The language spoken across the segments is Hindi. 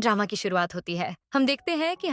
ड्रामा की शुरुआत होती है। हम देखते हैं कि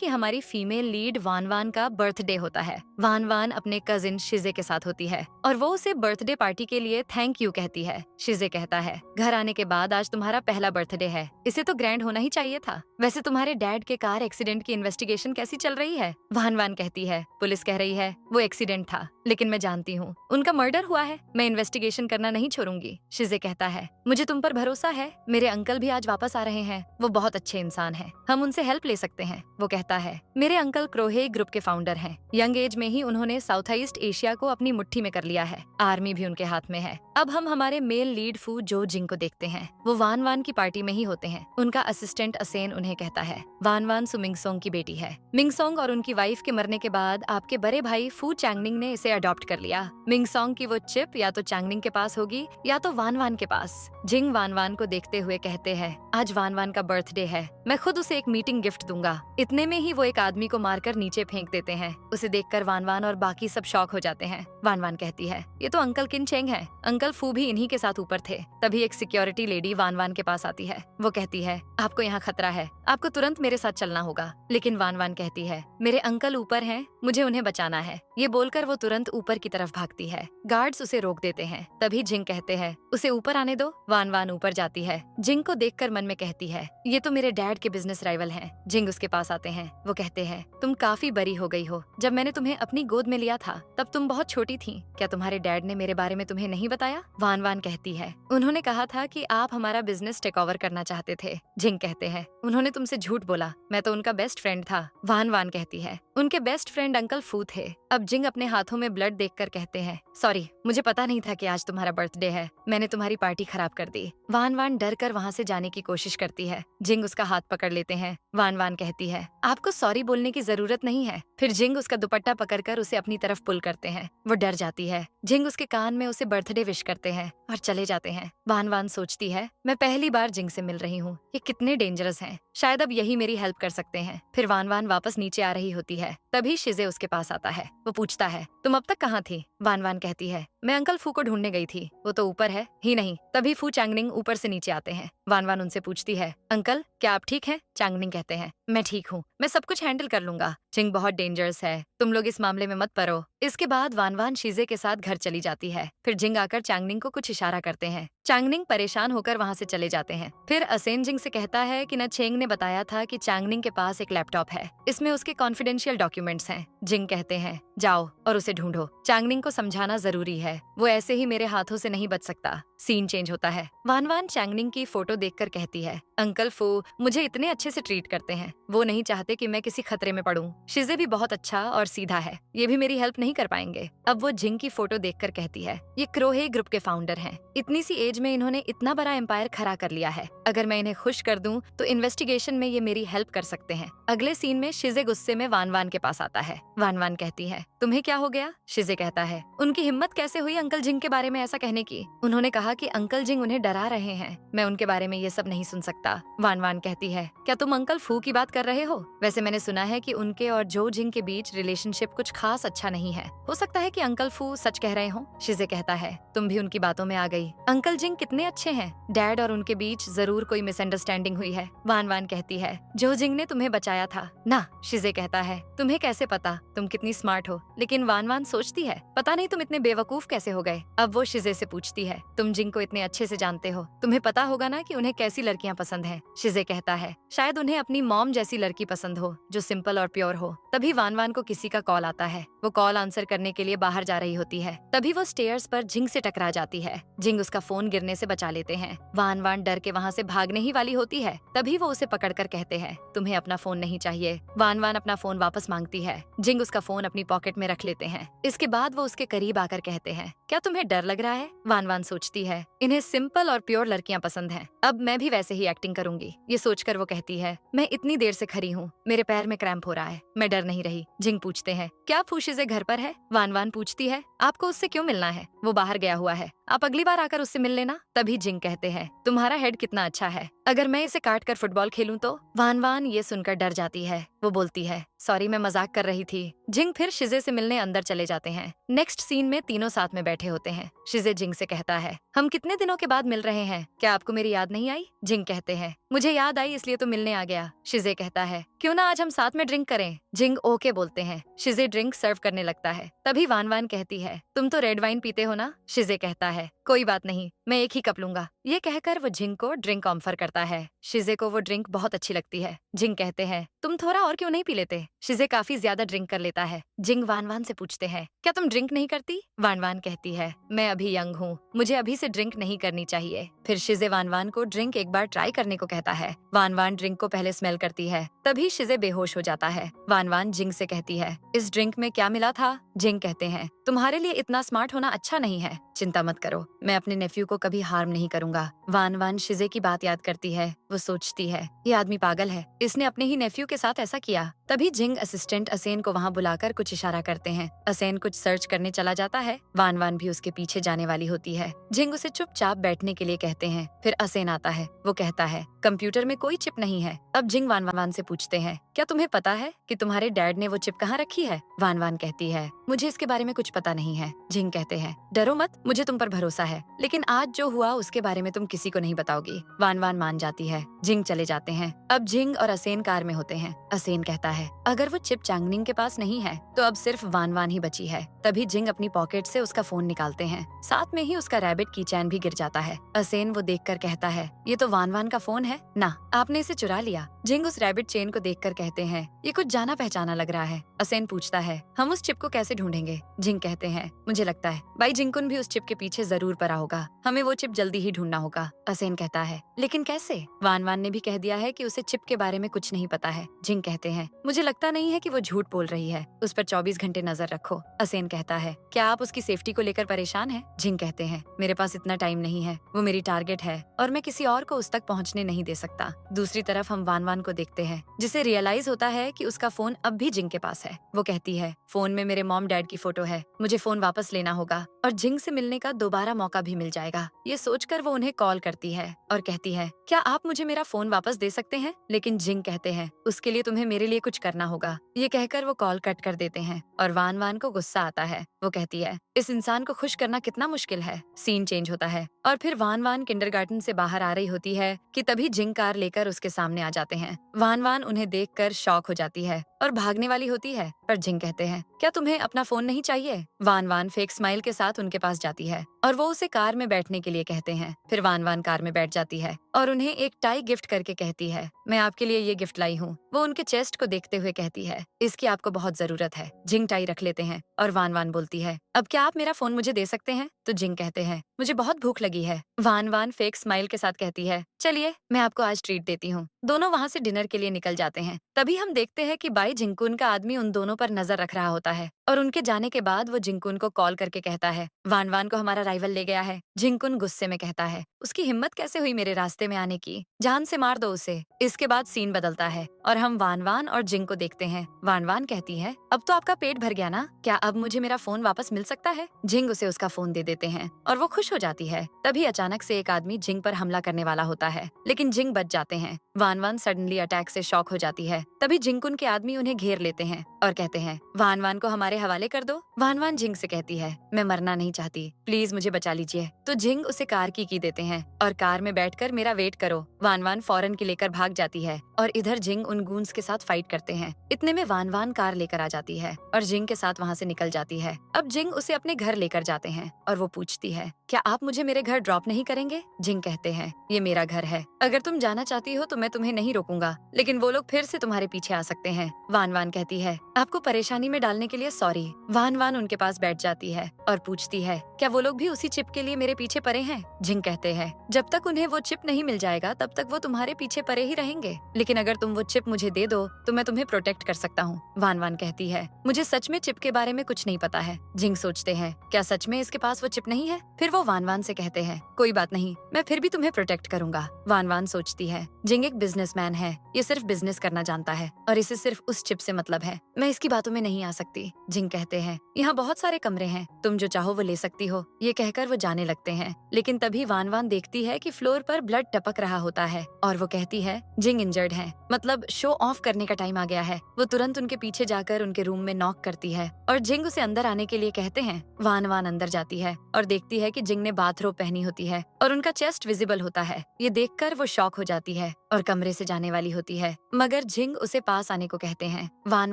हमारी फीमेल लीड वान वान का बर्थडे होता है। वान वान अपने कजिन शिजे के साथ होती है और वो उसे बर्थडे पार्टी के लिए थैंक यू कहती है। शिजे कहता है, घर आने के बाद आज तुम्हारा पहला बर्थडे है, इसे तो ग्रैंड होना ही चाहिए था। वैसे तुम्हारे डैड के कार एक्सीडेंट की इन्वेस्टिगेशन कैसी चल रही है? वान वान कहती है, पुलिस कह रही है वो एक्सीडेंट था, लेकिन मैं जानती हूँ उनका मर्डर हुआ है। मैं इन्वेस्टिगेशन करना नहीं छोड़ूंगी। शिजे कहता है, मुझे तुम पर भरोसा है। मेरे अंकल भी आज वापस आ रहे हैं, वो बहुत अच्छे इंसान हैं, हम उनसे हेल्प ले सकते हैं। वो कहता है, मेरे अंकल क्रोहे ग्रुप के फाउंडर हैं। यंग एज में ही उन्होंने साउथ ईस्ट एशिया को अपनी मुट्ठी में कर लिया है। आर्मी भी उनके हाथ में है। अब हम हमारे मेल लीड फू जो जिंग को देखते हैं। वो वान वान की पार्टी में ही होते हैं। उनका असिस्टेंट असेन उन्हें कहता है, वान वान सुमिंगसोंग की बेटी है। मिंगसोंग और उनकी वाइफ के मरने के बाद आपके बड़े भाई फू चैंगनिंग ने इसे अडॉप्ट कर लिया। मिंगसोंग की वो चिप या तो चैंगनिंग के पास होगी या तो वान वान के पास। जिंग वान वान को देखते हुए कहते हैं, आज वान वान का बर्थडे है, मैं खुद उसे एक मीटिंग गिफ्ट दूंगा। इतने में ही वो एक आदमी को मारकर नीचे फेंक देते हैं। उसे देखकर वान वान और बाकी सब शॉक हो जाते हैं। वान वान कहती है, ये तो अंकल किन चेंग है। अंकल फू भी इन्हीं के साथ ऊपर थे। तभी एक सिक्योरिटी लेडी वान वान के पास आती है। वो कहती है, आपको यहाँ खतरा है, आपको तुरंत मेरे साथ चलना होगा। लेकिन वान वान कहती है, मेरे अंकल ऊपर हैं, मुझे उन्हें बचाना है। ये बोलकर वो तुरंत ऊपर की तरफ भागती है। गार्ड्स उसे रोक देते हैं। तभी जिंग कहते हैं, उसे ऊपर आने दो। वान वान ऊपर जाती है। जिंग को देखकर मन में कहती है, ये तो मेरे डैड के बिजनेस राइवल हैं। जिंग उसके पास आते हैं। वो कहते हैं, तुम काफी बड़ी हो गई हो। जब मैंने तुम्हें अपनी गोद में लिया था तब तुम बहुत छोटी थी। क्या तुम्हारे डैड ने मेरे बारे में तुम्हें नहीं बताया? वान वान कहती है, उन्होंने कहा था कि आप हमारा बिजनेस टेक ओवर करना चाहते थे। जिंग कहते हैं, उन्होंने तुमसे झूठ बोला, मैं तो उनका बेस्ट फ्रेंड था। वान वान कहती है, उनके बेस्ट फ्रेंड अंकल फू थे। अब जिंग अपने हाथों में ब्लड देखकर कहते हैं, सॉरी, मुझे पता नहीं था कि आज तुम्हारा बर्थडे है, मैंने तुम्हारी पार्टी खराब कर दी। वान वान डर कर वहाँ से जाने की कोशिश करती है। जिंग उसका हाथ पकड़ लेते हैं। वान वान कहती है, आपको सॉरी बोलने की जरूरत नहीं है। फिर जिंग उसका दुपट्टा पकड़कर उसे अपनी तरफ पुल करते हैं। वो डर जाती है। जिंग उसके कान में उसे बर्थडे विश करते हैं और चले जाते हैं। वान वान सोचती है, मैं पहली बार जिंग से मिल रही हूँ, ये कितने डेंजरस हैं, शायद अब यही मेरी हेल्प कर सकते हैं। फिर वान वान वापस नीचे आ रही होती है। तभी शिजे उसके पास आता है। वो पूछता है, तुम अब तक कहाँ थी? वान वान कहती है, मैं अंकल फू को ढूंढने गई थी, वो तो ऊपर है ही नहीं। तभी फू चैंगनिंग ऊपर से नीचे आते हैं। वान वान उनसे पूछती है, अंकल क्या आप ठीक हैं? चैंगनिंग कहते हैं, मैं ठीक हूँ, मैं सब कुछ हैंडल कर लूंगा। जिंग बहुत डेंजरस है, तुम लोग इस मामले में मत पड़ो। इसके बाद वान वान शिजे के साथ घर चली जाती है। फिर जिंग आकर चैंगनिंग को कुछ इशारा करते हैं। चैंगनिंग परेशान होकर वहाँ से चले जाते हैं। फिर असेन जिंग से कहता है कि न चेंग ने बताया था कि चैंगनिंग के पास एक लैपटॉप है, इसमें उसके कॉन्फिडेंशियल डॉक्यूमेंट्स हैं। जिंग कहते हैं, जाओ और उसे ढूंढो। चैंगनिंग को समझाना जरूरी है, वो ऐसे ही मेरे हाथों से नहीं बच सकता। सीन चेंज होता है। वान वान चैंगनिंग की फोटो देखकर कहती है, अंकल फू मुझे इतने अच्छे से ट्रीट करते हैं, वो नहीं चाहते कि मैं किसी खतरे में पड़ूं। शिजे भी बहुत अच्छा और सीधा है, ये भी मेरी हेल्प नहीं कर पाएंगे। अब वो जिंग की फोटो देखकर कहती है, ये क्रोहे ग्रुप के फाउंडर हैं, इतनी सी एज में इन्होंने इतना बड़ा एम्पायर खड़ा कर लिया है। अगर मैं इन्हें खुश कर दूं तो इन्वेस्टिगेशन में ये मेरी हेल्प कर सकते हैं। अगले सीन में शिजे गुस्से में वान वान के पास आता है। वान वान कहती है, तुम्हें क्या हो गया? शिजे कहता है, उनकी हिम्मत कैसे हुई अंकल जिंग के बारे में ऐसा कहने की? उन्होंने कहा कि अंकल जिंग उन्हें डरा रहे हैं, मैं उनके बारे में ये सब नहीं सुन सकता। वान वान कहती है, क्या तुम अंकल फू की बात कर रहे हो? वैसे मैंने सुना है कि उनके और जो जिंग के बीच रिलेशनशिप कुछ खास अच्छा नहीं है, हो सकता है कि अंकल फू सच कह रहे हो। शिजे कहता है, तुम भी उनकी बातों में आ गई, अंकल जिंग कितने अच्छे हैं, डैड और उनके बीच जरूर कोई मिसअंडरस्टैंडिंग हुई है। वान वान कहती है, जो जिंग ने तुम्हें बचाया था ना। शिजे कहता है, तुम्हें कैसे पता, तुम कितनी स्मार्ट हो। लेकिन वान वान सोचती है, पता नहीं तुम इतने बेवकूफ कैसे हो गए। अब वो शिजे से पूछती है, तुम जिंग को इतने अच्छे से जानते हो, तुम्हें पता होगा ना कि उन्हें कैसी लड़कियां पसंद हैं। शिजे कहता है, शायद उन्हें अपनी मॉम जैसी लड़की पसंद हो, जो सिंपल और प्योर हो। तभी वान वान को किसी का कॉल आता है। वो कॉल आंसर करने के लिए बाहर जा रही होती है। तभी वो स्टेयर्स पर जिंग से टकरा जाती है। जिंग उसका फोन गिरने से बचा लेते हैं। वान वान डर के वहाँ से भागने ही वाली होती है। तभी वो उसे पकड़कर कहते हैं, तुम्हें अपना फोन नहीं चाहिए। वान वान अपना फोन वापस मांगती है। जिंग उसका फोन अपनी पॉकेट में रख लेते हैं। इसके बाद वो उसके करीब आकर कहते हैं, क्या तुम्हें डर लग रहा है? वान वान सोचती है, इन्हें सिंपल और प्योर लड़कियां पसंद हैं, अब मैं भी वैसे ही एक्टिंग करूंगी। ये सोचकर वो कहती है, मैं इतनी देर से खड़ी हूँ, मेरे पैर में क्रैम्प हो रहा है, मैं डर नहीं रही। जिंग पूछते हैं, क्या फू शिजे घर पर है? वान वान पूछती है, आपको उससे क्यों मिलना है? वो बाहर गया हुआ है, आप अगली बार आकर उससे मिल लेना। तभी जिंग कहते हैं, तुम्हारा हेड कितना अच्छा है, अगर मैं इसे काट कर फुटबॉल खेलूं तो। वान वान ये सुनकर डर जाती है। वो बोलती है, सॉरी मैं मजाक कर रही थी। जिंग फिर शिजे से मिलने अंदर चले जाते हैं। नेक्स्ट सीन में तीनों साथ में बैठे होते हैं। शिजे जिंग से कहता है, हम कितने दिनों के बाद मिल रहे हैं, क्या आपको मेरी याद नहीं आई? जिंग कहते हैं, मुझे याद आई इसलिए तो मिलने आ गया। शिजे कहता है, क्यों ना आज हम साथ में ड्रिंक करें? जिंग ओके बोलते हैं। शिजे ड्रिंक सर्व करने लगता है। तभी वान वान कहती है, तुम तो रेड वाइन पीते हो ना? शिजे कहता है, कोई बात नहीं, मैं एक ही कप लूंगा। ये कहकर वो जिंग को ड्रिंक ऑफर करता है। शिजे को वो ड्रिंक बहुत अच्छी लगती है। जिंग कहते हैं, तुम थोड़ा और क्यों नहीं पी लेते? शिजे काफी ज्यादा ड्रिंक कर लेता है। जिंग वान वान से पूछते हैं, क्या तुम ड्रिंक नहीं करती? वान वान कहती है, मैं अभी यंग हूँ, मुझे अभी से ड्रिंक नहीं करनी चाहिए। फिर शिजे वान वान को ड्रिंक एक बार ट्राई करने को कहता है। वान वान ड्रिंक को पहले स्मेल करती है। तभी शिजे बेहोश हो जाता है। वान वान जिंग से कहती है, इस ड्रिंक में क्या मिला था? जिंग कहते हैं, तुम्हारे लिए इतना स्मार्ट होना अच्छा नहीं है, चिंता मत करो, मैं अपने नेफ्यू को कभी हार्म नहीं करूंगा। वान वान शिजे की बात याद करती है। वो सोचती है, ये आदमी पागल है, इसने अपने ही नेफ्यू के साथ ऐसा किया। तभी जिंग असिस्टेंट असेन को वहाँ बुलाकर कुछ इशारा करते हैं। असेन कुछ सर्च करने चला जाता है। वान वान भी उसके पीछे जाने वाली होती है। जिंग उसे चुपचाप बैठने के लिए कहते हैं। फिर असेन आता है। वो कहता है, कंप्यूटर में कोई चिप नहीं है। अब जिंग वान वान से पूछते हैं, क्या तुम्हें पता है कि तुम्हारे डैड ने वो चिप कहाँ रखी है? वान वान कहती है, मुझे इसके बारे में कुछ पता नहीं है। जिंग कहते हैं, डरो मत, मुझे तुम पर भरोसा है, लेकिन आज जो हुआ उसके बारे में तुम किसी को नहीं बताओगी। वान वान मान जाती है। जिंग चले जाते हैं। अब जिंग और असेन कार में होते हैं। असेन कहता है, अगर वो चिप चांगनिंग के पास नहीं है तो अब सिर्फ वान वान ही बची है। तभी जिंग अपनी पॉकेट से उसका फोन निकालते हैं। साथ में ही उसका रैबिट की चैन भी गिर जाता है। असेन वो देखकर कहता है, ये तो वान वान का फोन है ना, आपने इसे चुरा लिया। जिंग उस रैबिट चेन को देखकर कहते हैं, ये कुछ जाना पहचाना लग रहा है। असेन पूछता है, हम उस चिप को कैसे ढूंढेंगे? जिंग कहते हैं, मुझे लगता है भाई जिंकुन भी उस चिप के पीछे जरूर पड़ा होगा, हमें वो चिप जल्दी ही ढूंढना होगा। असेन कहता है, लेकिन कैसे? वान वान ने भी कह दिया है कि उसे चिप के बारे में कुछ नहीं पता है। जिंग कहते हैं, मुझे लगता नहीं है कि वो झूठ बोल रही है, उस पर 24 घंटे नजर रखो। असेन कहता है, क्या आप उसकी सेफ्टी को लेकर परेशान हैं? जिंग कहते हैं, मेरे पास इतना टाइम नहीं है, वो मेरी टारगेट है और मैं किसी और को उस तक पहुंचने नहीं दे सकता। दूसरी तरफ हम वान वान को देखते हैं, जिसे रियलाइज होता है कि उसका फोन अब भी जिंग के पास है। वो कहती है, फोन में मेरे मॉम डैड की फोटो है, मुझे फोन वापस लेना होगा और जिंग से मिलने का दोबारा मौका भी मिल जाएगा। ये सोचकर वो उन्हें कॉल करती है और कहती है, क्या आप मुझे मेरा फोन वापस दे सकते हैं? लेकिन जिंग कहते हैं, उसके लिए तुम्हें मेरे लिए कुछ करना होगा। ये कहकर वो कॉल कट कर देते हैं और वान वान को गुस्सा आता है। वो कहती है, इस इंसान को खुश करना कितना मुश्किल है। सीन चेंज होता है और फिर वान वान किंडरगार्टन से बाहर आ रही होती है कि तभी जिंग कार लेकर उसके सामने आ जाते हैं। वान वान उन्हें देखकर शॉक हो जाती है और भागने वाली होती है, पर जिंग कहते हैं, क्या तुम्हें अपना फोन नहीं चाहिए? वान वान फेक स्माइल के साथ उनके पास जाती है और वो उसे कार में बैठने के लिए कहते हैं। फिर वान वान कार में बैठ जाती है और उन्हें एक टाई गिफ्ट करके कहती है, मैं आपके लिए ये गिफ्ट लाई हूँ। वो उनके चेस्ट को देखते हुए कहती है, इसकी आपको बहुत जरूरत है। जिंग टाई रख लेते हैं और वान वान बोलती है, अब क्या आप मेरा फोन मुझे दे सकते हैं? तो जिंग कहते हैं, मुझे बहुत भूख लगी है। वान वान फेक स्माइल के साथ कहती है, चलिए मैं आपको आज ट्रीट देती हूँ। दोनों वहाँ से डिनर के लिए निकल जाते हैं। तभी हम देखते हैं कि बाई जिंकुन का आदमी उन दोनों पर नजर रख रहा होता है और उनके जाने के बाद वो जिंकुन को कॉल करके कहता है, वान वान को हमारा राइवल ले गया है। जिंकुन गुस्से में कहता है, उसकी हिम्मत कैसे हुई मेरे रास्ते में आने की, जान से मार दो उसे। इसके बाद सीन बदलता है और हम वान वान और जिंग को देखते हैं। वान वान कहती है, अब तो आपका पेट भर गया ना, क्या अब मुझे मेरा फोन वापस मिल सकता है? जिंग उसे उसका फोन दे देते हैं और वो खुश हो जाती है। तभी अचानक से एक आदमी जिंग पर हमला करने वाला होता है, लेकिन जिंग बच जाते हैं। वान वान सडनली अटैक से शॉक हो जाती है। तभी जिंकुन के आदमी उन्हें घेर लेते हैं और कहते हैं, वान वान को हमारे हवाले कर दो। वान वान जिंग से कहती है, मैं मरना नहीं चाहती, प्लीज मुझे बचा लीजिए। तो जिंग उसे कार की देते हैं और कार में बैठकर मेरा वेट करो। वान वान फौरन की लेकर भाग जाती है और इधर जिंग उन गूंस के साथ फाइट करते हैं। इतने में वान वान कार लेकर आ जाती है और जिंग के साथ वहाँ से निकल जाती है। अब जिंग उसे अपने घर लेकर जाते हैं और वो पूछती है, क्या आप मुझे मेरे घर ड्रॉप नहीं करेंगे? जिंग कहते हैं, ये मेरा घर है, अगर तुम जाना चाहती हो तो मैं तुम्हें नहीं रोकूंगा, लेकिन वो लोग फिर से तुम्हारे पीछे आ सकते हैं। वान वान कहती है, आपको परेशानी में डालने के लिए सॉरी। वान वान उनके पास बैठ जाती है और पूछती है, क्या वो लोग भी उसी चिप के लिए मेरे पीछे पड़े हैं? जिंग कहते हैं, जब तक उन्हें वो चिप नहीं मिल जाएगा तब तक वो तुम्हारे पीछे पड़े ही रहेंगे, लेकिन अगर तुम वो चिप मुझे दे दो तो मैं तुम्हें प्रोटेक्ट कर सकता हूँ। वान वान कहती है, मुझे सच में चिप के बारे में कुछ नहीं पता है। जिंग सोचते हैं, क्या सच में इसके पास वो चिप नहीं है। फिर वो वान वान से कहते हैं, कोई बात नहीं, मैं फिर भी तुम्हें प्रोटेक्ट करूंगा। वान वान सोचती है, जिंग एक बिजनेसमैन है, ये सिर्फ बिजनेस करना जानता है और इसे सिर्फ उस चिप से मतलब है, मैं इसकी बातों में नहीं आ सकती। जिंग कहते हैं, यहाँ बहुत सारे कमरे हैं, तुम जो चाहो वो ले सकती हो। ये कहकर वो जाने लगते हैं, लेकिन तभी वान वान देखती है कि फ्लोर पर ब्लड टपक रहा होता है और वो कहती है, जिंग इंजर्ड है, मतलब शो ऑफ करने का टाइम आ गया है। वो तुरंत उनके पीछे जाकर उनके रूम में नॉक करती है और जिंग उसे अंदर आने के लिए कहते हैं। वान वान अंदर जाती है और देखती है कि जिंग ने बाथरोब पहनी होती है और उनका चेस्ट विजिबल होता है। ये देखकर वो शॉक हो जाती है और कमरे से जाने वाली होती है, मगर जिंग उसे पास आने को कहते हैं। वान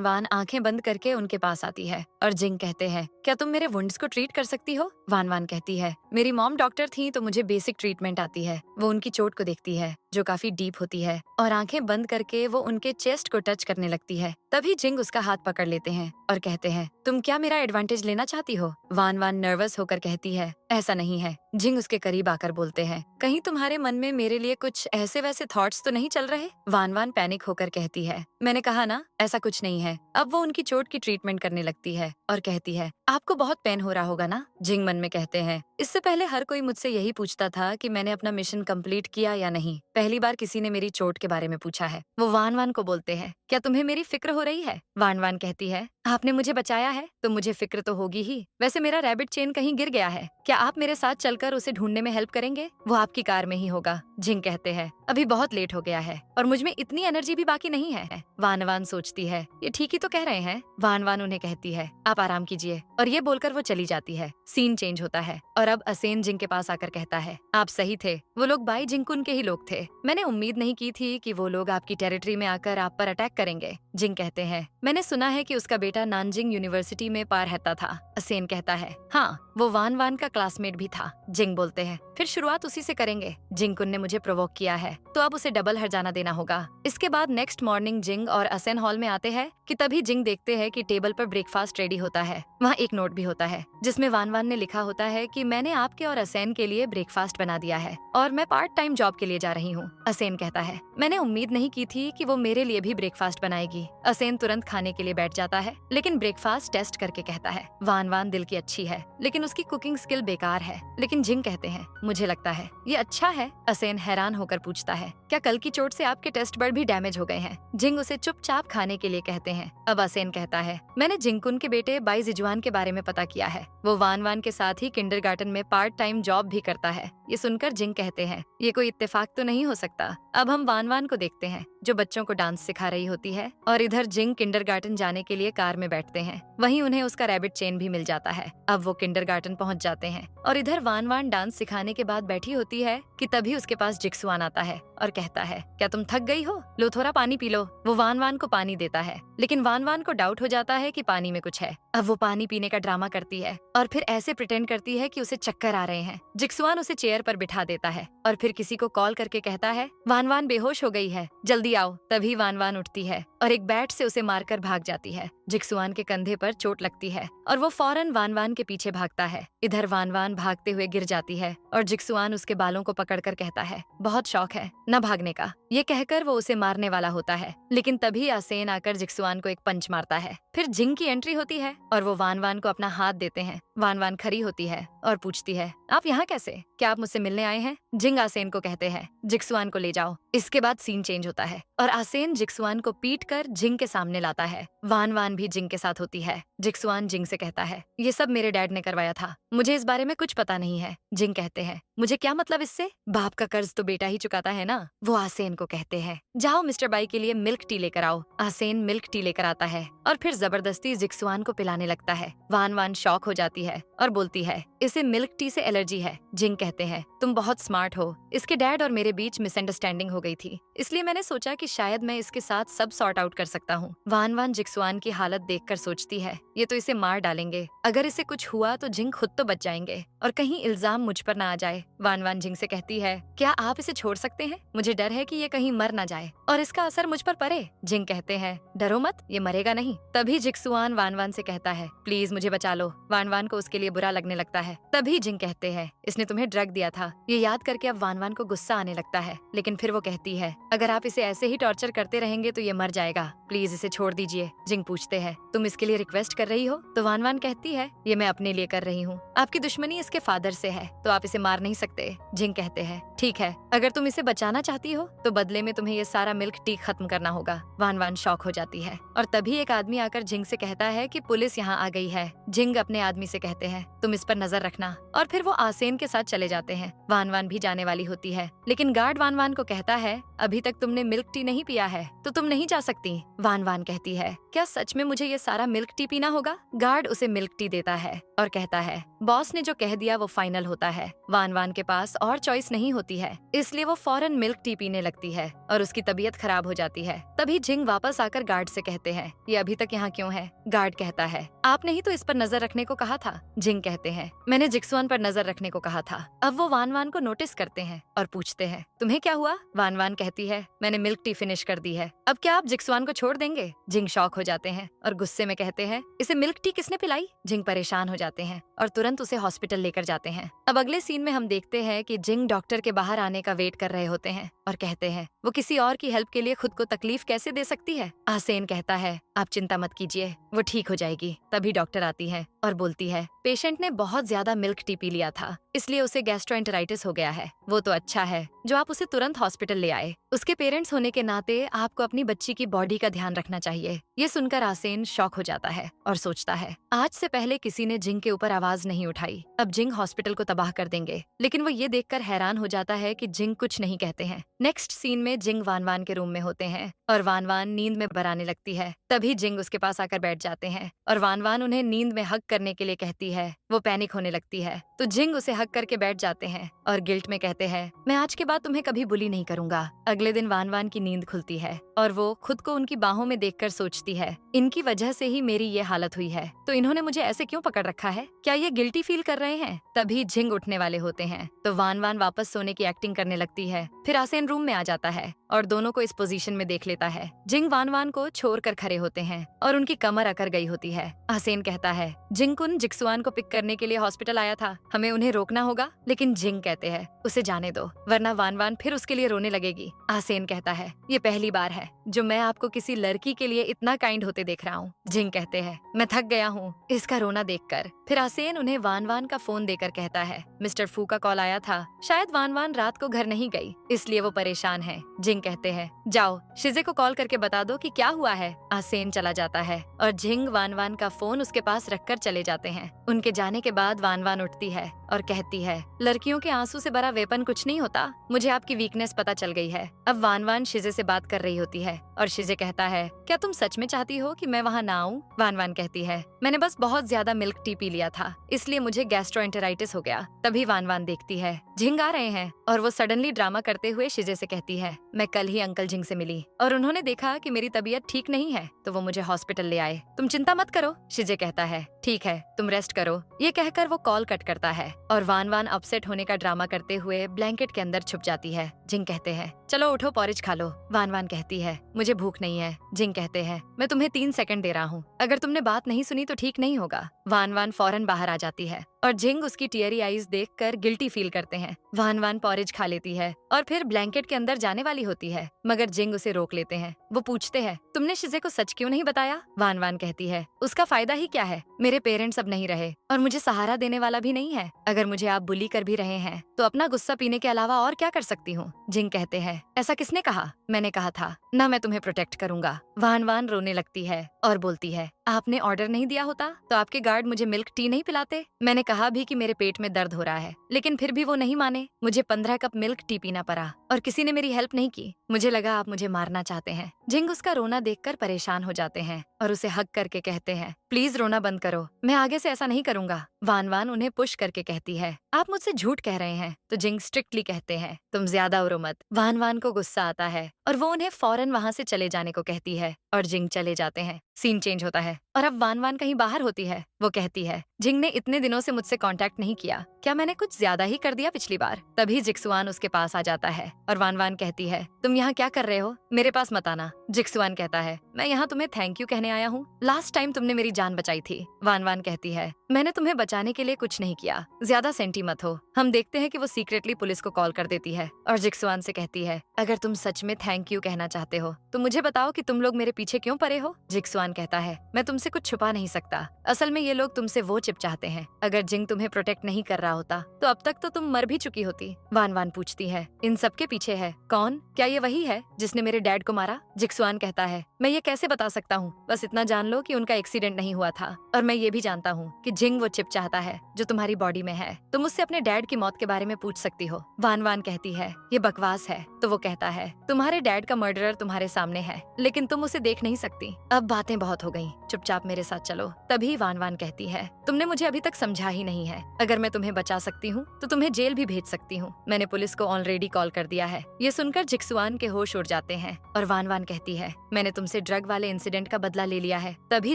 वान आंखें बंद करके उनके पास आती है और जिंग कहते हैं, क्या तुम मेरे वुंड्स को ट्रीट कर सकती हो? वान वान कहती है, मेरी मॉम डॉक्टर थी तो मुझे बेसिक ट्रीटमेंट आती है। वो उनकी चोट को देखती है जो काफी डीप होती है और आंखें बंद करके वो उनके चेस्ट को टच करने लगती है। तभी जिंग उसका हाथ पकड़ लेते हैं और कहते हैं, तुम क्या मेरा एडवांटेज लेना चाहती हो? वान वान नर्वस होकर कहती है, ऐसा नहीं है। जिंग उसके करीब आकर बोलते हैं, कहीं तुम्हारे मन में मेरे लिए कुछ ऐसे वैसे थॉट्स तो नहीं चल रहे? वान वान पैनिक होकर कहती है, मैंने कहा ना, ऐसा कुछ नहीं है। अब वो उनकी चोट की ट्रीटमेंट करने लगती है और कहती है, आपको बहुत पेन हो रहा होगा ना? जिंग मन में कहते हैं, इससे पहले हर कोई मुझसे यही पूछता था कि मैंने अपना मिशन कंप्लीट किया या नहीं। पहली बार किसी ने मेरी चोट के बारे में पूछा है। वो वान वान को बोलते हैं, क्या तुम्हें मेरी फिक्र हो रही है? वान वान कहती है, आपने मुझे बचाया है तो मुझे फिक्र तो होगी ही। वैसे मेरा रैबिट चेन कहीं गिर गया है, क्या आप मेरे साथ चलकर उसे ढूंढने में हेल्प करेंगे? वो आपकी कार में ही होगा। जिंग कहते हैं, अभी बहुत लेट हो गया है और मुझ में इतनी एनर्जी भी बाकी नहीं है। वान वान सोचती है, ये ठीक ही तो कह रहे हैं। वान वान उन्हें कहती है, आप आराम कीजिए, और ये बोलकर वो चली जाती है। सीन चेंज होता है और अब असेन जिंग के पास आकर कहता है, आप सही थे, वो लोग बाई जिंगकुन के ही लोग थे। मैंने उम्मीद नहीं की थी कि वो लोग आपकी टेरिटरी में आकर आप पर अटैक करेंगे। जिंग कहते हैं, मैंने सुना है कि उसका बेटा नानजिंग यूनिवर्सिटी में पार रहता था। असेन कहता है, हाँ, वो वान वान का क्लासमेट भी था। जिंग बोलते हैं, फिर शुरुआत उसी से करेंगे। जिंगकुन ने मुझे प्रोवोक किया है तो अब उसे डबल हर्जाना देना होगा। इसके बाद नेक्स्ट मॉर्निंग जिंग और असेन हॉल में आते हैं कि तभी जिंग देखते हैं कि टेबल पर ब्रेकफास्ट रेडी होता है। वहाँ एक नोट भी होता है जिसमें वान वान ने लिखा होता है कि मैंने आपके और असेन के लिए ब्रेकफास्ट बना दिया है और मैं पार्ट टाइम जॉब के लिए जा रही हूँ। असेन कहता है, मैंने उम्मीद नहीं की थी कि वो मेरे लिए भी ब्रेकफास्ट बनाएगी। असेन तुरंत खाने के लिए बैठ जाता है लेकिन ब्रेकफास्ट टेस्ट करके कहता है, वान वान दिल की अच्छी है लेकिन उसकी कुकिंग स्किल बेकार है। लेकिन जिंग कहते हैं, मुझे लगता है ये अच्छा है। असेन हैरान होकर पूछता है, क्या कल की चोट से आपके टेस्ट बड भी डैमेज हो गए हैं? जिंग उसे चुपचाप खाने के लिए कहते हैं। अब असेन कहता है, मैंने जिंगकुन के बेटे बाई जिजुआन के बारे में पता किया है। वो वान वान के साथ ही किंडरगार्टन में पार्ट टाइम जॉब भी करता है। ये सुनकर जिंग कहते हैं, ये कोई इत्तेफाक तो नहीं हो सकता। अब हम वान वान को देखते हैं जो बच्चों को डांस सिखा रही होती है और इधर जिंग किंडरगार्टन जाने के लिए कार में बैठते हैं। वहीं उन्हें उसका रैबिट चेन भी मिल जाता है। अब वो किंडरगार्टन पहुंच जाते हैं और इधर वान वान डांस सिखाने के बाद बैठी होती है कि तभी उसके पास जिक्सुआन आता है और कहता है, क्या तुम थक गई हो? लो थोड़ा पानी पी लो। वो वान वान को पानी देता है लेकिन वान वान को डाउट हो जाता है कि पानी में कुछ है। अब वो पानी पीने का ड्रामा करती है और फिर ऐसे प्रिटेंड करती है कि उसे चक्कर आ रहे हैं। जिक्सुआन उसे चेयर पर बिठा देता है और फिर किसी को कॉल करके कहता है, वान वान बेहोश हो गई है, जल्दी आओ। तभी वान वान उठती है और एक बैट से उसे मारकर भाग जाती है। जिक्सुआन के कंधे पर चोट लगती है और वो फौरन वान वान के पीछे भागता है। इधर वान वान भागते हुए गिर जाती है और जिक्सुआन उसके बालों को पकड़कर कहता है, बहुत शौक है न भागने का। ये कहकर वो उसे मारने वाला होता है लेकिन तभी असेन आकर जिक्सुआन को एक पंच मारता है। फिर जिंग की एंट्री होती है और वो वान वान को अपना हाथ देते हैं। वान वान खड़ी होती है और पूछती है, आप यहाँ कैसे? क्या आप मुझसे मिलने आए हैं? जिंग आसेन को कहते हैं, जिक्सुआन को ले जाओ। इसके बाद सीन चेंज होता है और आसेन जिक्सुआन को पीट कर जिंग के सामने लाता है। वान वान भी जिंग के साथ होती है। जिक्सुआन जिंग से कहता है, ये सब मेरे डैड ने करवाया था, मुझे इस बारे में कुछ पता नहीं है। जिंग कहते हैं, मुझे क्या मतलब इससे? बाप का कर्ज तो बेटा ही चुकाता है ना। वो आसेन को कहते हैं, जाओ मिस्टर बाई के लिए मिल्क टी लेकर आओ। आसेन मिल्क टी लेकर आता है और फिर जबरदस्ती जिक्सुआन को पिलाने लगता है। वान वान शॉक हो जाती है और बोलती है, इसे मिल्क टी से एलर्जी है। जिंग कहते हैं, तुम बहुत स्मार्ट हो। इसके डैड और मेरे बीच मिसअंडरस्टैंडिंग हो गई थी, इसलिए मैंने सोचा कि शायद मैं इसके साथ सब सॉर्ट आउट कर सकता हूँ। वान वान जिक्सुआन की हालत देखकर सोचती है, ये तो इसे मार डालेंगे। अगर इसे कुछ हुआ तो जिंग खुद तो बच जाएंगे और कहीं इल्जाम मुझ पर ना आ जाए। वान वान जिंग से कहती है, क्या आप इसे छोड़ सकते हैं? मुझे डर है कि ये कहीं मर ना जाए और इसका असर मुझ पर पड़े। जिंग कहते हैं, डरो मत, ये मरेगा नहीं। तभी जिक्सुआन वान वान से कहता है, प्लीज मुझे बचा लो। वान वान को उसके लिए बुरा लगने लगता है। तभी जिंग कहते हैं, इसने तुम्हें ड्रग दिया था। ये याद करके अब वान वान को गुस्सा आने लगता है लेकिन फिर वो कहती है, अगर आप इसे ऐसे ही टॉर्चर करते रहेंगे तो ये मर जाएगा। प्लीज इसे छोड़ दीजिए। जिंग पूछते हैं, तुम इसके लिए रिक्वेस्ट कर रही हो? तो वान वान कहती है, ये मैं अपने लिए कर रही हूँ। आपकी दुश्मनी इसके फादर से है तो आप इसे मार नहीं सकते। जिंग कहते हैं, ठीक है, अगर तुम इसे बचाना चाहती हो तो बदले में तुम्हें ये सारा मिल्क टी खत्म करना होगा। वान वान शॉक हो जाती है और तभी एक आदमी आकर जिंग से कहता है कि पुलिस यहाँ आ गई है। जिंग अपने आदमी से कहते हैं, तुम इस पर नजर रखना, और फिर वो आसेन के साथ चले जाते हैं। वान वान भी जाने वाली होती है, लेकिन गार्ड वान वान को कहता है, अभी तक तुमने मिल्क टी नहीं पिया है तो तुम नहीं जा सकती। वान वान कहती है, क्या सच में मुझे ये सारा मिल्क टी पीना होगा? गार्ड उसे मिल्क टी देता है और कहता है, बॉस ने जो कह दिया वो फाइनल होता है। वान वान के पास और चॉइस नहीं होती है, इसलिए वो फौरन मिल्क टी पीने लगती है और उसकी तबीयत खराब हो जाती है। तभी जिंग वापस आकर गार्ड से कहते हैं, ये अभी तक यहाँ क्यों है? गार्ड कहता है, आपने ही तो इस पर नजर रखने को कहा था। जिंग कहते हैं, मैंने जिक्सुआन पर नजर रखने को कहा था। अब वो वान वान को नोटिस करते हैं और पूछते हैं, तुम्हें क्या हुआ? वान वान कहती है, मैंने मिल्क टी फिनिश कर दी है। अब क्या आप जिक्सुआन को छोड़ देंगे? जिंग शॉक हो जाते हैं और गुस्से में कहते हैं, इसे मिल्क टी किसने पिलाई? जिंग परेशान हो जाते हैं और तुरंत उसे हॉस्पिटल लेकर जाते हैं। अब अगले सीन में हम देखते हैं कि जिंग डॉक्टर के बाहर आने का वेट कर रहे होते हैं और कहते हैं, वो किसी और की हेल्प के लिए खुद को तकलीफ कैसे दे सकती है? आसेन कहता है, आप चिंता मत कीजिए, वो ठीक हो जाएगी। तभी डॉक्टर आती है और बोलती है, पेशेंट ने बहुत ज्यादा मिल्क टी पी लिया था, इसलिए उसे गैस्ट्रोएंटेराइटिस हो गया है। वो तो अच्छा है जो आप उसे तुरंत हॉस्पिटल ले आए। उसके पेरेंट्स होने के नाते आपको अपनी बच्ची की बॉडी का ध्यान रखना चाहिए। ये सुनकर आसेन शॉक हो जाता है और सोचता है, आज से पहले किसी ने जिंग के ऊपर आवाज नहीं उठाई, अब जिंग हॉस्पिटल को तबाह कर देंगे। लेकिन वो ये देखकर हैरान हो जाता है कि जिंग कुछ नहीं कहते हैं। नेक्स्ट सीन में जिंग वान वान के रूम में होते हैं और वान वान नींद में बराने लगती है। तभी जिंग उसके पास आकर बैठ जाते हैं और वान वान उन्हें नींद में हग करने के लिए कहती है। वो पैनिक होने लगती है तो जिंग उसे हग करके बैठ जाते हैं और गिल्ट में कहते हैं, मैं आज के बाद तुम्हें कभी बुली नहीं करूंगा। अगले दिन वान वान की नींद खुलती है और वो खुद को उनकी बाहों में देखकर सोचती है, इनकी वजह से ही मेरी ये हालत हुई है, तो इन्होंने मुझे ऐसे क्यों पकड़ रखा है? क्या ये गिल्टी फील कर रहे हैं? तभी जिंग उठने वाले होते हैं तो वान वान वापस सोने की एक्टिंग करने लगती है। फिर आसेन रूम में आ जाता है और दोनों को इस पोजीशन में देख लेता है। जिंग वान वान को छोड़ कर खड़े होते हैं और उनकी कमर अकड़ गई होती है। आसेन कहता है, जिंग कुन जिक्सुआन को पिक करने के लिए हॉस्पिटल आया था, हमें उन्हें रोकना होगा। लेकिन जिंग कहते हैं, उसे जाने दो, वरना वान वान फिर उसके लिए रोने लगेगी। आसेन कहता है, ये पहली बार है जो मैं आपको किसी लड़की के लिए इतना काइंड होते देख रहा हूँ। जिंग कहते हैं, मैं थक गया हूँ इसका रोना देखकर। फिर आसेन उन्हें वान वान का फोन देकर कहता है, मिस्टर फू का कॉल आया था, शायद वान वान रात को घर नहीं गई, इसलिए वो परेशान है। जिंग कहते हैं, जाओ शिजे को कॉल करके बता दो कि क्या हुआ है। आसेन चला जाता है और जिंग वान वान का फोन उसके पास रखकर चले जाते हैं। उनके जाने के बाद वान वान उठती है और कहती है, लड़कियों के आंसू से बड़ा वेपन कुछ नहीं होता, मुझे आपकी वीकनेस पता चल गई है। अब वान वान शिजे से बात कर रही होती है और शिजे कहता है, क्या तुम सच में चाहती हो कि मैं वहाँ ना आऊँ? वान वान कहती है, मैंने बस बहुत ज्यादा मिल्क टी पी लिया था, इसलिए मुझे गैस्ट्रोएंटेराइटिस हो गया। तभी वान वान देखती है जिंग आ रहे हैं और वो सडनली ड्रामा करते हुए शिजे से कहती है, मैं कल ही अंकल जिंग से मिली और उन्होंने देखा कि मेरी तबीयत ठीक नहीं है, तो वो मुझे हॉस्पिटल ले आए। तुम चिंता मत करो। शिजे कहता है, ठीक है, तुम रेस्ट करो। ये कहकर वो कॉल कट करता है और वान वान अपसेट होने का ड्रामा करते हुए ब्लैंकेट के अंदर छुप जाती है। जिंग कहते हैं, चलो उठो, पॉरिज खा लो। वान वान कहती है, मुझे भूख नहीं है। जिंग कहते हैं, मैं तुम्हें 3 सेकंड दे रहा हूँ, अगर तुमने बात नहीं सुनी तो ठीक नहीं होगा। वान वान फौरन बाहर आ जाती है और जिंग उसकी टीयरी आईज देखकर गिल्टी फील करते हैं। वान वान पॉरिज खा लेती है और फिर ब्लैंकेट के अंदर जाने वाली होती है, मगर जिंग उसे रोक लेते हैं। वो पूछते हैं, तुमने शिजे को सच क्यों नहीं बताया? वान वान कहती है, उसका फायदा ही क्या है, मेरे पेरेंट्स अब नहीं रहे और मुझे सहारा देने वाला भी नहीं है। अगर मुझे आप बुली कर भी रहे हैं तो अपना गुस्सा पीने के अलावा और क्या कर सकती हूँ? जिंग कहते हैं, ऐसा किसने कहा? मैंने कहा था ना, मैं तुम्हें प्रोटेक्ट करूंगा। वान वान रोने लगती है और बोलती है, आपने ऑर्डर नहीं दिया होता तो आपके गार्ड मुझे मिल्क टी नहीं पिलाते। मैंने कहा भी कि मेरे पेट में दर्द हो रहा है, लेकिन फिर भी वो नहीं माने। मुझे 15 कप मिल्क टी पीना पड़ा और किसी ने मेरी हेल्प नहीं की। मुझे लगा आप मुझे मारना चाहते हैं। जिंग उसका रोना देखकर परेशान हो जाते हैं और उसे हग करके कहते हैं, प्लीज रोना बंद करो, मैं आगे से ऐसा नहीं करूंगा। वान वान उन्हें पुश करके कहती है, आप मुझसे झूठ कह रहे हैं। तो जिंग स्ट्रिक्टली कहते हैं, तुम ज्यादा उरो मत। वान वान को गुस्सा आता है और वो उन्हें फौरन वहाँ से चले जाने को कहती है और जिंग चले जाते हैं। सीन चेंज होता है और अब वान वान कहीं बाहर होती है। वो कहती है, जिंग ने इतने दिनों से मुझसे कांटेक्ट नहीं किया, क्या मैंने कुछ ज्यादा ही कर दिया पिछली बार? तभी जिक्सुआन उसके पास आ जाता है और वान वान कहती है, तुम यहाँ क्या कर रहे हो? मेरे पास मत आना। जिक्सुआन कहता है, मैं यहाँ तुम्हें थैंक यू कहने बचाने आया हूँ। लास्ट टाइम तुमने मेरी जान बचाई थी। वान वान कहती है, मैंने तुम्हें बचाने के लिए कुछ नहीं किया, ज्यादा सेंटी मत हो। हम देखते हैं कि वो सीक्रेटली पुलिस को कॉल कर देती है और जिक्सुआन से कहती है, अगर तुम सच में थैंक यू कहना चाहते हो तो मुझे बताओ कि तुम लोग मेरे पीछे क्यों पड़े हो। जिक्सुआन कहता है, मैं तुमसे कुछ छुपा नहीं सकता, असल में ये लोग तुमसे वो चिप चाहते हैं। अगर जिंग तुम्हें प्रोटेक्ट नहीं कर रहा होता तो अब तक तो तुम मर भी चुकी होती। वान वान पूछती है, इन सब के पीछे है कौन? क्या ये वही है जिसने मेरे डैड को मारा? जिक्सुआन कहता है, मैं ये कैसे बता सकता हूँ, बस इतना जान लो कि उनका एक्सीडेंट नहीं हुआ था। और मैं ये भी जानता हूँ कि जिंग वो चिप चाहता है जो तुम्हारी बॉडी में है। तुम मुझसे अपने डैड की मौत के बारे में पूछ सकती हो। वान वान कहती है, ये बकवास है। तो वो कहता है, तुम्हारे डैड का मर्डरर तुम्हारे सामने है लेकिन तुम उसे देख नहीं सकती। अब बातें बहुत हो गयी, चुपचाप मेरे साथ चलो। तभी वान वान कहती है, तुमने मुझे अभी तक समझा ही नहीं है। अगर मैं तुम्हें बचा सकती हूँ तो तुम्हें जेल भी भेज सकती हूँ। मैंने पुलिस को ऑलरेडी कॉल कर दिया है। ये सुनकर जिक्सुआन के होश उड़ जाते हैं और वान वान कहती है, मैंने तुमसे ड्रग वाले इंसिडेंट का बदला ले लिया है। तभी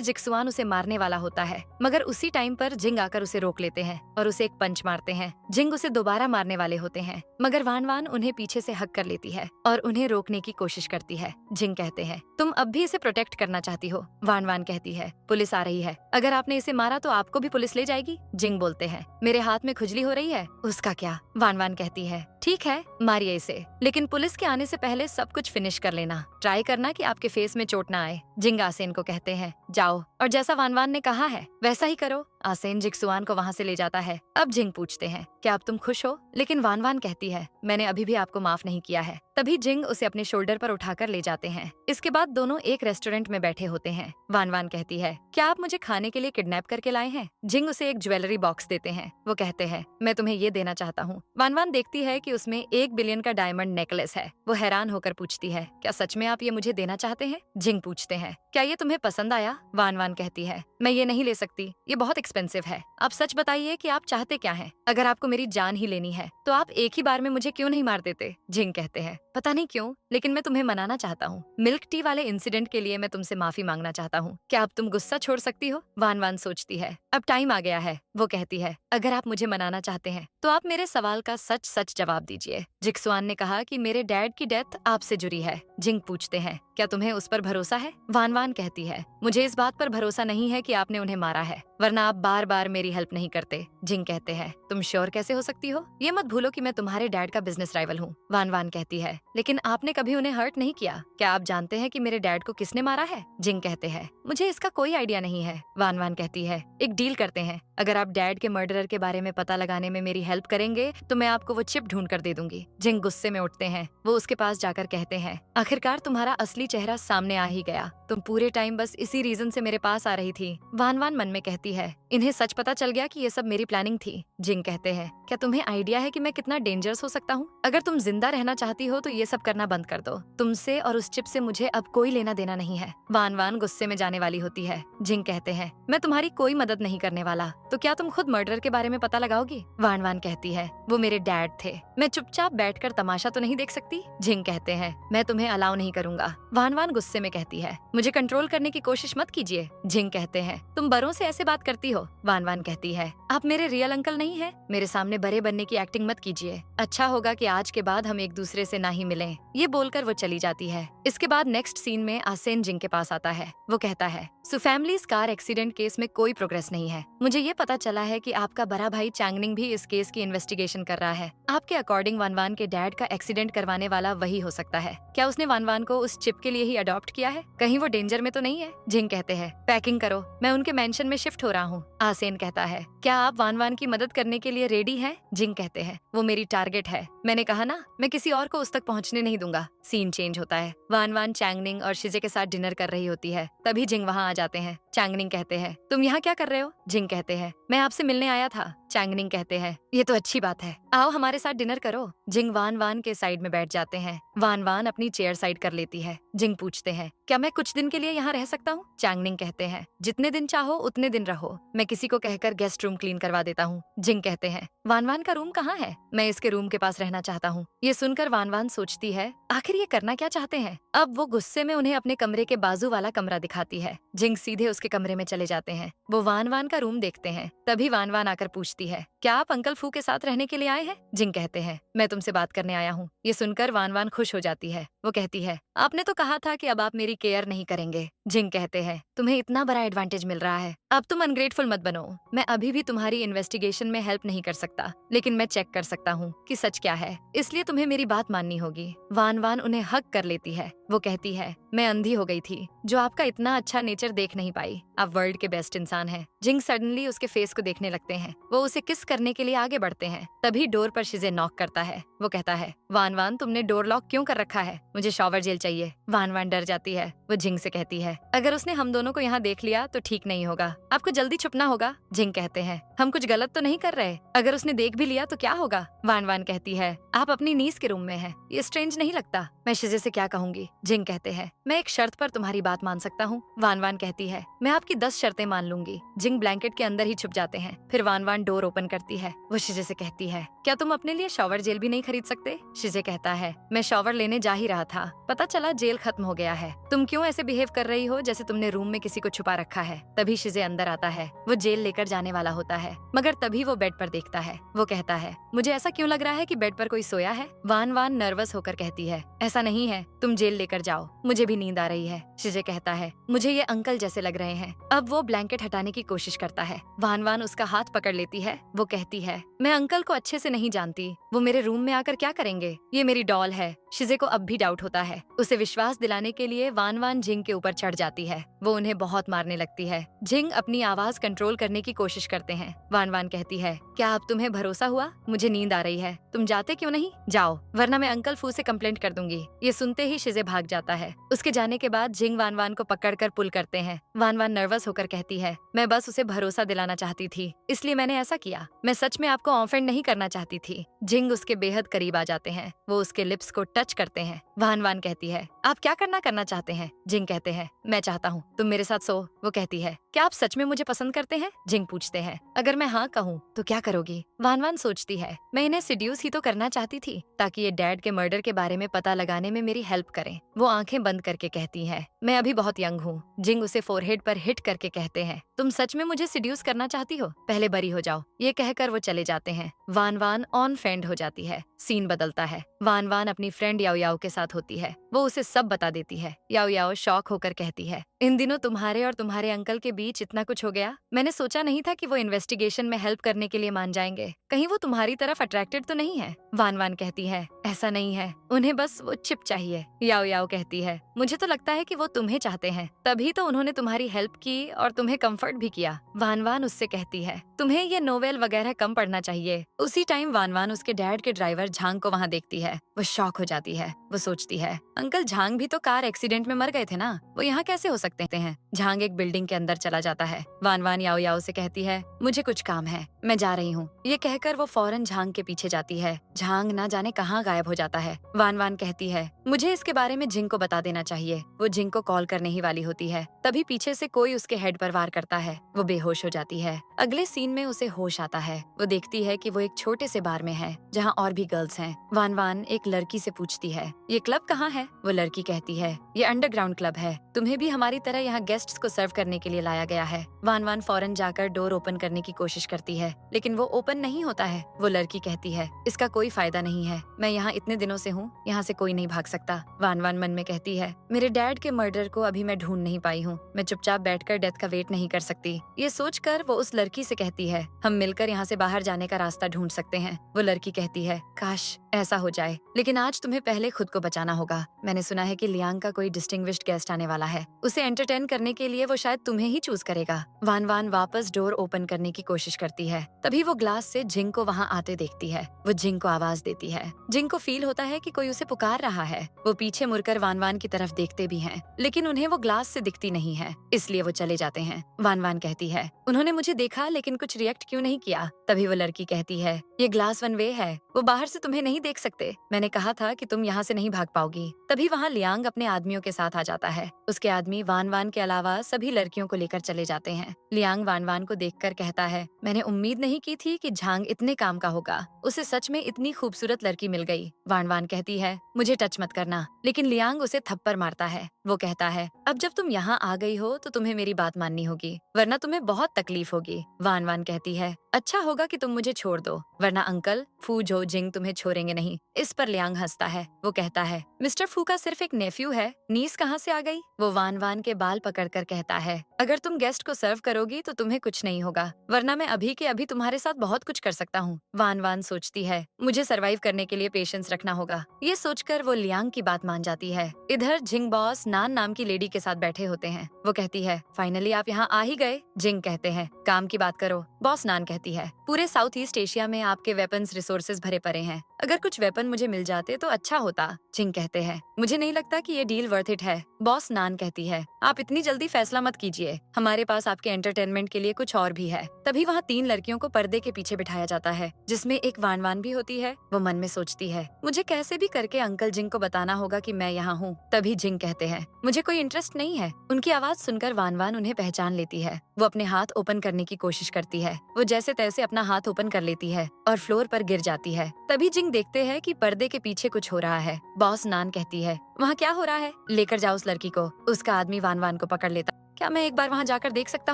जिक्सुआन उसे मारने वाला होता है मगर उसी टाइम पर जिंग आकर उसे रोक लेते हैं और उसे एक पंच मारते हैं। जिंग उसे दोबारा मारने वाले होते हैं मगर वान वान उन्हें पीछे से हक कर लेती है और उन्हें रोकने की कोशिश करती है। जिंग कहते हैं, तुम अब भी इसे प्रोटेक्ट करना चाहती हो। वान वान कहती है, पुलिस आ रही है, अगर आपने इसे मारा तो आपको भी पुलिस ले जाएगी। जिंग बोलते हैं, मेरे हाथ में खुजली हो रही है। उसका क्या? वान वान कहती है, ठीक है मारिए इसे, लेकिन पुलिस के आने से पहले सब कुछ फिनिश कर लेना। ट्राई करना कि आपके फेस में चोट ना आए। जिंग आसेन को कहते हैं, जाओ और जैसा वान वान ने कहा है वैसा ही करो। आसेन जिक्सुआन को वहाँ से ले जाता है। अब जिंग पूछते हैं, क्या अब तुम खुश हो? लेकिन वान वान कहती है, मैंने अभी भी आपको माफ नहीं किया है। तभी जिंग उसे अपने शोल्डर पर उठाकर ले जाते हैं। इसके बाद दोनों एक रेस्टोरेंट में बैठे होते हैं। वान वान कहती है, क्या आप मुझे खाने के लिए किडनैप करके लाए हैं? जिंग उसे एक ज्वेलरी बॉक्स देते हैं। वो कहते हैं, मैं तुम्हें ये देना चाहता हूँ। वान वान देखती है कि उसमें 1 बिलियन का डायमंड नेकलेस है। वो हैरान होकर पूछती है, क्या सच में आप ये मुझे देना चाहते हैं? जिंग पूछते हैं, क्या ये तुम्हें पसंद आया? वान वान कहती है, मैं ये नहीं ले सकती, ये बहुत एक्सपेंसिव है। आप सच बताइए कि आप चाहते क्या हैं? अगर आपको मेरी जान ही लेनी है तो आप एक ही बार में मुझे क्यों नहीं मार देते? जिंग कहते हैं, पता नहीं क्यों लेकिन मैं तुम्हें मनाना चाहता हूँ। मिल्क टी वाले इंसिडेंट के लिए मैं तुमसे माफी मांगना चाहता हूँ। क्या अब तुम गुस्सा छोड़ सकती हो? वान वान सोचती है, अब टाइम आ गया है। वो कहती है, अगर आप मुझे मनाना चाहते हैं तो आप मेरे सवाल का सच सच जवाब दीजिए। जिक्सुआन ने कहा कि मेरे डैड की डेथ आपसे जुड़ी है। जिंग पूछते हैं, क्या तुम्हें उस पर भरोसा है? वान वान कहती है, मुझे इस बात पर भरोसा नहीं है कि आपने उन्हें मारा है, वरना आप बार बार मेरी हेल्प नहीं करते। जिंग कहते हैं, तुम श्योर कैसे हो सकती हो? ये मत भूलो कि मैं तुम्हारे डैड का बिजनेस राइवल हूँ। वान वान कहती है, लेकिन आपने कभी उन्हें हर्ट नहीं किया। क्या आप जानते हैं कि मेरे डैड को किसने मारा है? जिंग कहते हैं, मुझे इसका कोई आइडिया नहीं है। वान वान कहती है, एक डील करते हैं, अगर आप डैड के मर्डरर के बारे में पता लगाने में मेरी हेल्प करेंगे तो मैं आपको वो चिप ढूंढ कर दे दूंगी। जिंग गुस्से में उठते हैं। वो उसके पास जाकर कहते हैं, आखिरकार तुम्हारा असली चेहरा सामने आ ही गया। तुम पूरे टाइम बस इसी रीजन से मेरे पास आ रही थी। वान वान मन में कहती है, इन्हें सच पता चल गया कि ये सब मेरी प्लानिंग थी। जिंग कहते हैं, क्या तुम्हें आइडिया है कि मैं कितना डेंजरस हो सकता हूँ? अगर तुम जिंदा रहना चाहती हो तो ये सब करना बंद कर दो। तुमसे और उस चिप से मुझे अब कोई लेना देना नहीं है। वान वान गुस्से में जाने वाली होती है। जिंग कहते हैं, मैं तुम्हारी कोई मदद नहीं करने वाला, तो क्या तुम खुद मर्डर के बारे में पता लगाओगी? वान वान कहती है, वो मेरे डैड थे, मैं चुपचाप बैठकर तमाशा तो नहीं देख सकती। जिंग कहते हैं, मैं तुम्हें अलाउ नहीं करूंगा। वान वान गुस्से में कहती है, मुझे कंट्रोल करने की कोशिश मत कीजिए। जिंग कहते हैं, तुम बड़ों से ऐसे बात करती हो। वान वान कहती है, आप मेरे रियल अंकल नहीं है, मेरे सामने बड़े बनने की एक्टिंग मत कीजिए। अच्छा होगा कि आज के बाद हम एक दूसरे से ना ही मिलें। ये बोलकर वो चली जाती है। इसके बाद नेक्स्ट सीन में आसेन जिंग के पास आता है। वो कहता है, फैमिलीज कार एक्सीडेंट केस में कोई प्रोग्रेस नहीं है। मुझे ये पता चला है कि आपका बड़ा भाई चैंगनिंग भी इस केस की इन्वेस्टिगेशन कर रहा है। आपके अकॉर्डिंग वान वान के डैड का एक्सीडेंट करवाने वाला वही हो सकता है। क्या उसने वान वान को उस चिप के लिए ही अडॉप्ट किया है? कहीं वो डेंजर में तो नहीं है? जिंग कहते हैं, पैकिंग करो, मैं उनके मेंशन में शिफ्ट हो रहा हूँ। आसेन कहता है, क्या आप वान वान की मदद करने के लिए रेडी हैं? जिंग कहते हैं, वो मेरी टारगेट है, मैंने कहा ना, मैं किसी और को उस तक पहुँचने नहीं दूंगा। सीन चेंज होता है। वान वान चैंगनिंग और शिजे के साथ डिनर कर रही होती है। तभी जिंग वहाँ आ जाते हैं। चैंगनिंग कहते हैं, तुम यहाँ क्या कर रहे हो? जिंग कहते हैं, मैं आपसे मिलने आया था। चैंगनिंग कहते हैं, ये तो अच्छी बात है, आओ हमारे साथ डिनर करो। जिंग वान वान के साइड में बैठ जाते हैं। वान वान अपनी चेयर साइड कर लेती है। जिंग पूछते हैं, क्या मैं कुछ दिन के लिए यहाँ रह सकता हूँ? चैंगनिंग कहते हैं, जितने दिन चाहो उतने दिन रहो, मैं किसी को कहकर गेस्ट रूम क्लीन करवा देता हूँ। जिंग कहते हैं, वान वान का रूम कहाँ है? मैं इसके रूम के पास रहना चाहता हूँ। ये सुनकर वान वान सोचती है, आखिर ये करना क्या चाहते हैं? अब वो गुस्से में उन्हें अपने कमरे के बाजू वाला कमरा दिखाती है। जिंग सीधे उसके कमरे में चले जाते हैं। वो वान वान का रूम देखते हैं। तभी वान वान आकर पूछती है, क्या आप अंकल फू के साथ रहने के लिए आए हैं? जिंग कहते हैं, मैं तुमसे बात करने आया हूँ। ये सुनकर वान वान खुश हो जाती है। वो कहती है, आपने तो कहा था कि अब आप मेरी केयर नहीं करेंगे। जिंग कहते हैं, तुम्हें इतना बड़ा एडवांटेज मिल रहा है, अब तुम अनग्रेटफुल मत बनो। मैं अभी भी तुम्हारी इन्वेस्टिगेशन में हेल्प नहीं कर सकता, लेकिन मैं चेक कर सकता हूँ कि सच क्या है, इसलिए तुम्हें मेरी बात माननी होगी। वान वान उन्हें हक कर लेती है। वो कहती है, मैं अंधी हो गई थी जो आपका इतना अच्छा नेचर देख नहीं पाई। आप वर्ल्ड के बेस्ट इंसान हैं। जिंग सडनली उसके फेस को देखने लगते हैं। वो उसे किस करने के लिए आगे बढ़ते हैं। तभी डोर पर शिजे नॉक करता है। वो कहता है, वान वान तुमने डोर लॉक क्यों कर रखा है? मुझे शॉवर जेल चाहिए। वान वान डर जाती है। वो जिंग से कहती है, अगर उसने हम दोनों को यहाँ देख लिया तो ठीक नहीं होगा, आपको जल्दी छुपना होगा। जिंग कहते हैं, हम कुछ गलत तो नहीं कर रहे, अगर उसने देख भी लिया तो क्या होगा? वान वान कहती है, आप अपनी नीस के रूम में हैं, ये स्ट्रेंज नहीं लगता? मैं शिजे से क्या कहूंगी? जिंग कहते हैं, मैं एक शर्त पर तुम्हारी बात मान सकता हूँ। वान वान कहती है, मैं आपकी 10 शर्तें मान लूंगी। जिंग ब्लैंकेट के अंदर ही छुप जाते हैं। फिर वान वान डोर ओपन करती है। वो शिजे से कहती है, क्या तुम अपने लिए शॉवर जेल भी नहीं खरीद सकते? शिजे कहता है, मैं शॉवर लेने जा ही रहा था, पता चला जेल खत्म हो गया है। तुम क्यों ऐसे बिहेव कर रही हो जैसे तुमने रूम में किसी को छुपा रखा है? तभी शिजे अंदर आता है। वो जेल लेकर जाने वाला होता है, मगर तभी वो बेड पर देखता है। वो कहता है, मुझे ऐसा क्यों लग रहा है कि बेड पर कोई सोया है? वान वान नर्वस होकर कहती है, ऐसा नहीं है, तुम जेल लेकर जाओ, मुझे भी नींद आ रही है। शिजे कहता है, मुझे ये अंकल जैसे लग रहे हैं। अब वो ब्लैंकेट हटाने की कोशिश करता है। वान वान उसका हाथ पकड़ लेती है। वो कहती है, मैं अंकल को अच्छे से नहीं जानती, वो मेरे रूम में आकर क्या करेंगे? ये मेरी डॉल है। शिजे को अब भी डाउट होता है। उसे विश्वास दिलाने के लिए वान वान जिंग के ऊपर चढ़ जाती है। वो उन्हें बहुत मारने लगती है। जिंग अपनी आवाज कंट्रोल करने की कोशिश करते हैं। वान वान कहती है, क्या अब तुम्हें भरोसा हुआ? मुझे नींद आ रही है, तुम जाते क्यों नहीं? जाओ, वरना मैं अंकल फू से कंप्लेंट कर दूंगी। ये सुनते ही शिजे भाग जाता है। उसके जाने के बाद जिंग वान वान को पकड़कर पुल करते हैं। वान वान नर्वस होकर कहती है, मैं बस उसे भरोसा दिलाना चाहती थी, इसलिए मैंने ऐसा किया। मैं सच में आपको ऑफेंड नहीं करना चाहती थी। जिंग उसके बेहद करीब आ जाते हैं। वो उसके लिप्स को टच करते हैं। वान वान कहती है, आप क्या करना चाहते हैं? जिंग कहते हैं, मैं चाहता हूँ तुम मेरे साथ सो। वो कहती है, क्या आप सच में मुझे पसंद करते हैं? जिंग पूछते हैं, अगर मैं हाँ कहूँ तो क्या करोगी? वान वान सोचती है, मैं इन्हें सिड्यूस ही तो करना चाहती थी, ताकि ये डैड के मर्डर के बारे में पता लगाने में मेरी हेल्प करें। वो आंखें बंद करके कहती है, मैं अभी बहुत यंग हूँ। जिंग उसे फोरहेड पर हिट करके कहते हैं, तुम सच में मुझे सिड्यूस करना चाहती हो? पहले बरी हो जाओ। ये कहकर वो चले जाते हैं। वान वान ऑन फ्रेंड हो जाती है। सीन बदलता है। वान वान अपनी फ्रेंड याओ याओ के साथ होती है। वो उसे सब बता देती है। याओ याओ शॉक होकर कहती है, इन दिनों तुम्हारे और तुम्हारे अंकल के बीच इतना कुछ हो गया। मैंने सोचा नहीं था कि वो इन्वेस्टिगेशन में हेल्प करने के लिए मान जाएंगे। कहीं वो तुम्हारी तरफ अट्रैक्टेड तो नहीं है? वान वान कहती है, ऐसा नहीं है, उन्हें बस वो चिप चाहिए। याओ याओ कहती है, मुझे तो लगता है कि वो तुम्हें चाहते हैं, तभी तो उन्होंने तुम्हारी हेल्प की और तुम्हें कंफर्ट भी किया। वान वान उससे कहती है, तुम्हें ये नोवेल वगैरह कम पढ़ना चाहिए। उसी टाइम वान वान उसके डैड के ड्राइवर झांग को वहाँ देखती है। वो शॉक हो जाती है। वो सोचती है, अंकल झांग भी तो कार एक्सीडेंट में मर गए थे ना, वो यहाँ कैसे हो सकते हैं? झांग एक बिल्डिंग के अंदर चला जाता है। वान वान याओ याओ से कहती है, मुझे कुछ काम है, मैं जा रही हूँ। ये कहकर वो फौरन झांग के पीछे जाती है। झांग ना जाने कहाँ गायब हो जाता है। वान वान कहती है, मुझे इसके बारे में जिंग को बता देना चाहिए। वो जिंग को कॉल करने ही वाली होती है, तभी पीछे से कोई उसके हेड पर वार करता है। वो बेहोश हो जाती है। अगले सीन में उसे होश आता है। वो देखती है कि वो एक छोटे से बार में है, जहाँ और भी गर्ल्स हैं। वान वान एक लड़की से पूछती है, ये क्लब कहाँ है? वो लड़की कहती है, ये अंडरग्राउंड क्लब है, तुम्हें भी हमारी तरह यहाँ गेस्ट्स को सर्व करने के लिए लाया गया है। वान वान फौरन जाकर डोर ओपन करने की कोशिश करती है, लेकिन वो ओपन नहीं होता है। वो लड़की कहती है, इसका कोई फायदा नहीं है, मैं यहाँ इतने दिनों से हूँ, यहाँ से कोई नहीं भाग सकता। वान वान मन में कहती है, मेरे डैड के मर्डर को अभी मैं ढूंढ नहीं पाई हूँ, मैं चुपचाप बैठकर डेथ का वेट नहीं कर सकती। ये सोचकर वो उस लड़की से कहती है, हम मिलकर यहाँ से बाहर जाने का रास्ता ढूंढ सकते हैं। वो लड़की कहती है, काश ऐसा हो जाए, लेकिन आज तुम्हें पहले खुद को बचाना होगा। मैंने सुना है कि लियांग का कोई डिस्टिंग्विश्ड गेस्ट आने वाला है, उसे एंटरटेन करने के लिए वो शायद तुम्हें ही चूज करेगा। वान वान वापस डोर ओपन करने की कोशिश करती है, तभी वो ग्लास से जिंग को वहाँ आते देखती है। वो जिंग को आवाज देती है। जिंग को फील होता है कि कोई उसे पुकार रहा है। वो पीछे मुड़कर वान वान की तरफ देखते भी हैं, लेकिन उन्हें वो ग्लास से दिखती नहीं है, इसलिए वो चले जाते हैं। वान वान कहती है, उन्होंने मुझे देखा लेकिन कुछ रिएक्ट क्यों नहीं किया? तभी वो लड़की कहती है, ये ग्लास वन वे है, वो बाहर से तुम्हें नहीं देख सकते। मैंने कहा था कि तुम यहाँ से नहीं भाग पाओगी। तभी वहाँ लियांग अपने आदमियों के साथ आ जाता है। उसके आदमी वान वान के अलावा सभी लड़कियों को लेकर चले जाते हैं। लियांग वान वान को देखकर कहता है, मैंने उम्मीद नहीं की थी कि झांग इतने काम का होगा। उसे सच में इतनी खूबसूरत लड़की मिल गई। वान वान कहती है, मुझे टच मत करना, लेकिन लियांग उसे थप्पड़ मारता है। वो कहता है, अब जब तुम यहाँ आ गई हो तो तुम्हें मेरी बात माननी होगी, वरना तुम्हें बहुत तकलीफ होगी। वान वान कहती है, अच्छा होगा कि तुम मुझे छोड़ दो, वरना अंकल फू जो जिंग तुम्हें छोड़ेंगे नहीं। इस पर लियांग हंसता है। वो कहता है, मिस्टर फू का सिर्फ एक नेफ्यू है, नीस कहाँ से आ गई? वो वान वान के बाल पकड़कर कहता है, अगर तुम गेस्ट को सर्व करोगी तो तुम्हें कुछ नहीं होगा, वरना मैं अभी के अभी तुम्हारे साथ बहुत कुछ कर सकता हूँ। वान वान सोचती है, मुझे सरवाइव करने के लिए पेशेंस रखना होगा। ये सोचकर वो लियांग की बात मान जाती है। इधर जिंग बॉस नान नाम की लेडी के साथ बैठे होते हैं। वो कहती है, फाइनली आप यहाँ आ ही गए। जिंग कहते हैं, काम की बात करो। बॉस नान कहती है, पूरे साउथ ईस्ट एशिया में आपके वेपन्स रिसोर्सेज भरे पड़े हैं, अगर कुछ वेपन मुझे मिल जाते तो अच्छा होता। जिंग कहते हैं, मुझे नहीं लगता कि ये डील वर्थ इट है। बॉस नान कहती है, आप इतनी जल्दी फैसला मत कीजिए, हमारे पास आपके एंटरटेनमेंट के लिए कुछ और भी है। तभी वहाँ 3 लड़कियों को पर्दे के पीछे बिठाया जाता है, जिसमें एक वान वान भी होती है। वो मन में सोचती है, मुझे कैसे भी करके अंकल जिंग को बताना होगा कि मैं यहाँ हूँ। तभी जिंग कहते हैं, मुझे कोई इंटरेस्ट नहीं है। उनकी आवाज सुनकर वान वान उन्हें पहचान लेती है। वो अपने हाथ ओपन करने की कोशिश करती है। वो जैसे तैसे अपना हाथ ओपन कर लेती है और फ्लोर पर गिर जाती है। तभी जिंग देखते हैं कि पर्दे के पीछे कुछ हो रहा है। बॉस नान कहती है, वहाँ क्या हो रहा है? लेकर जाओ उस लड़की को। उसका आदमी वान वान को पकड़ लेता, क्या मैं एक बार वहाँ जाकर देख सकता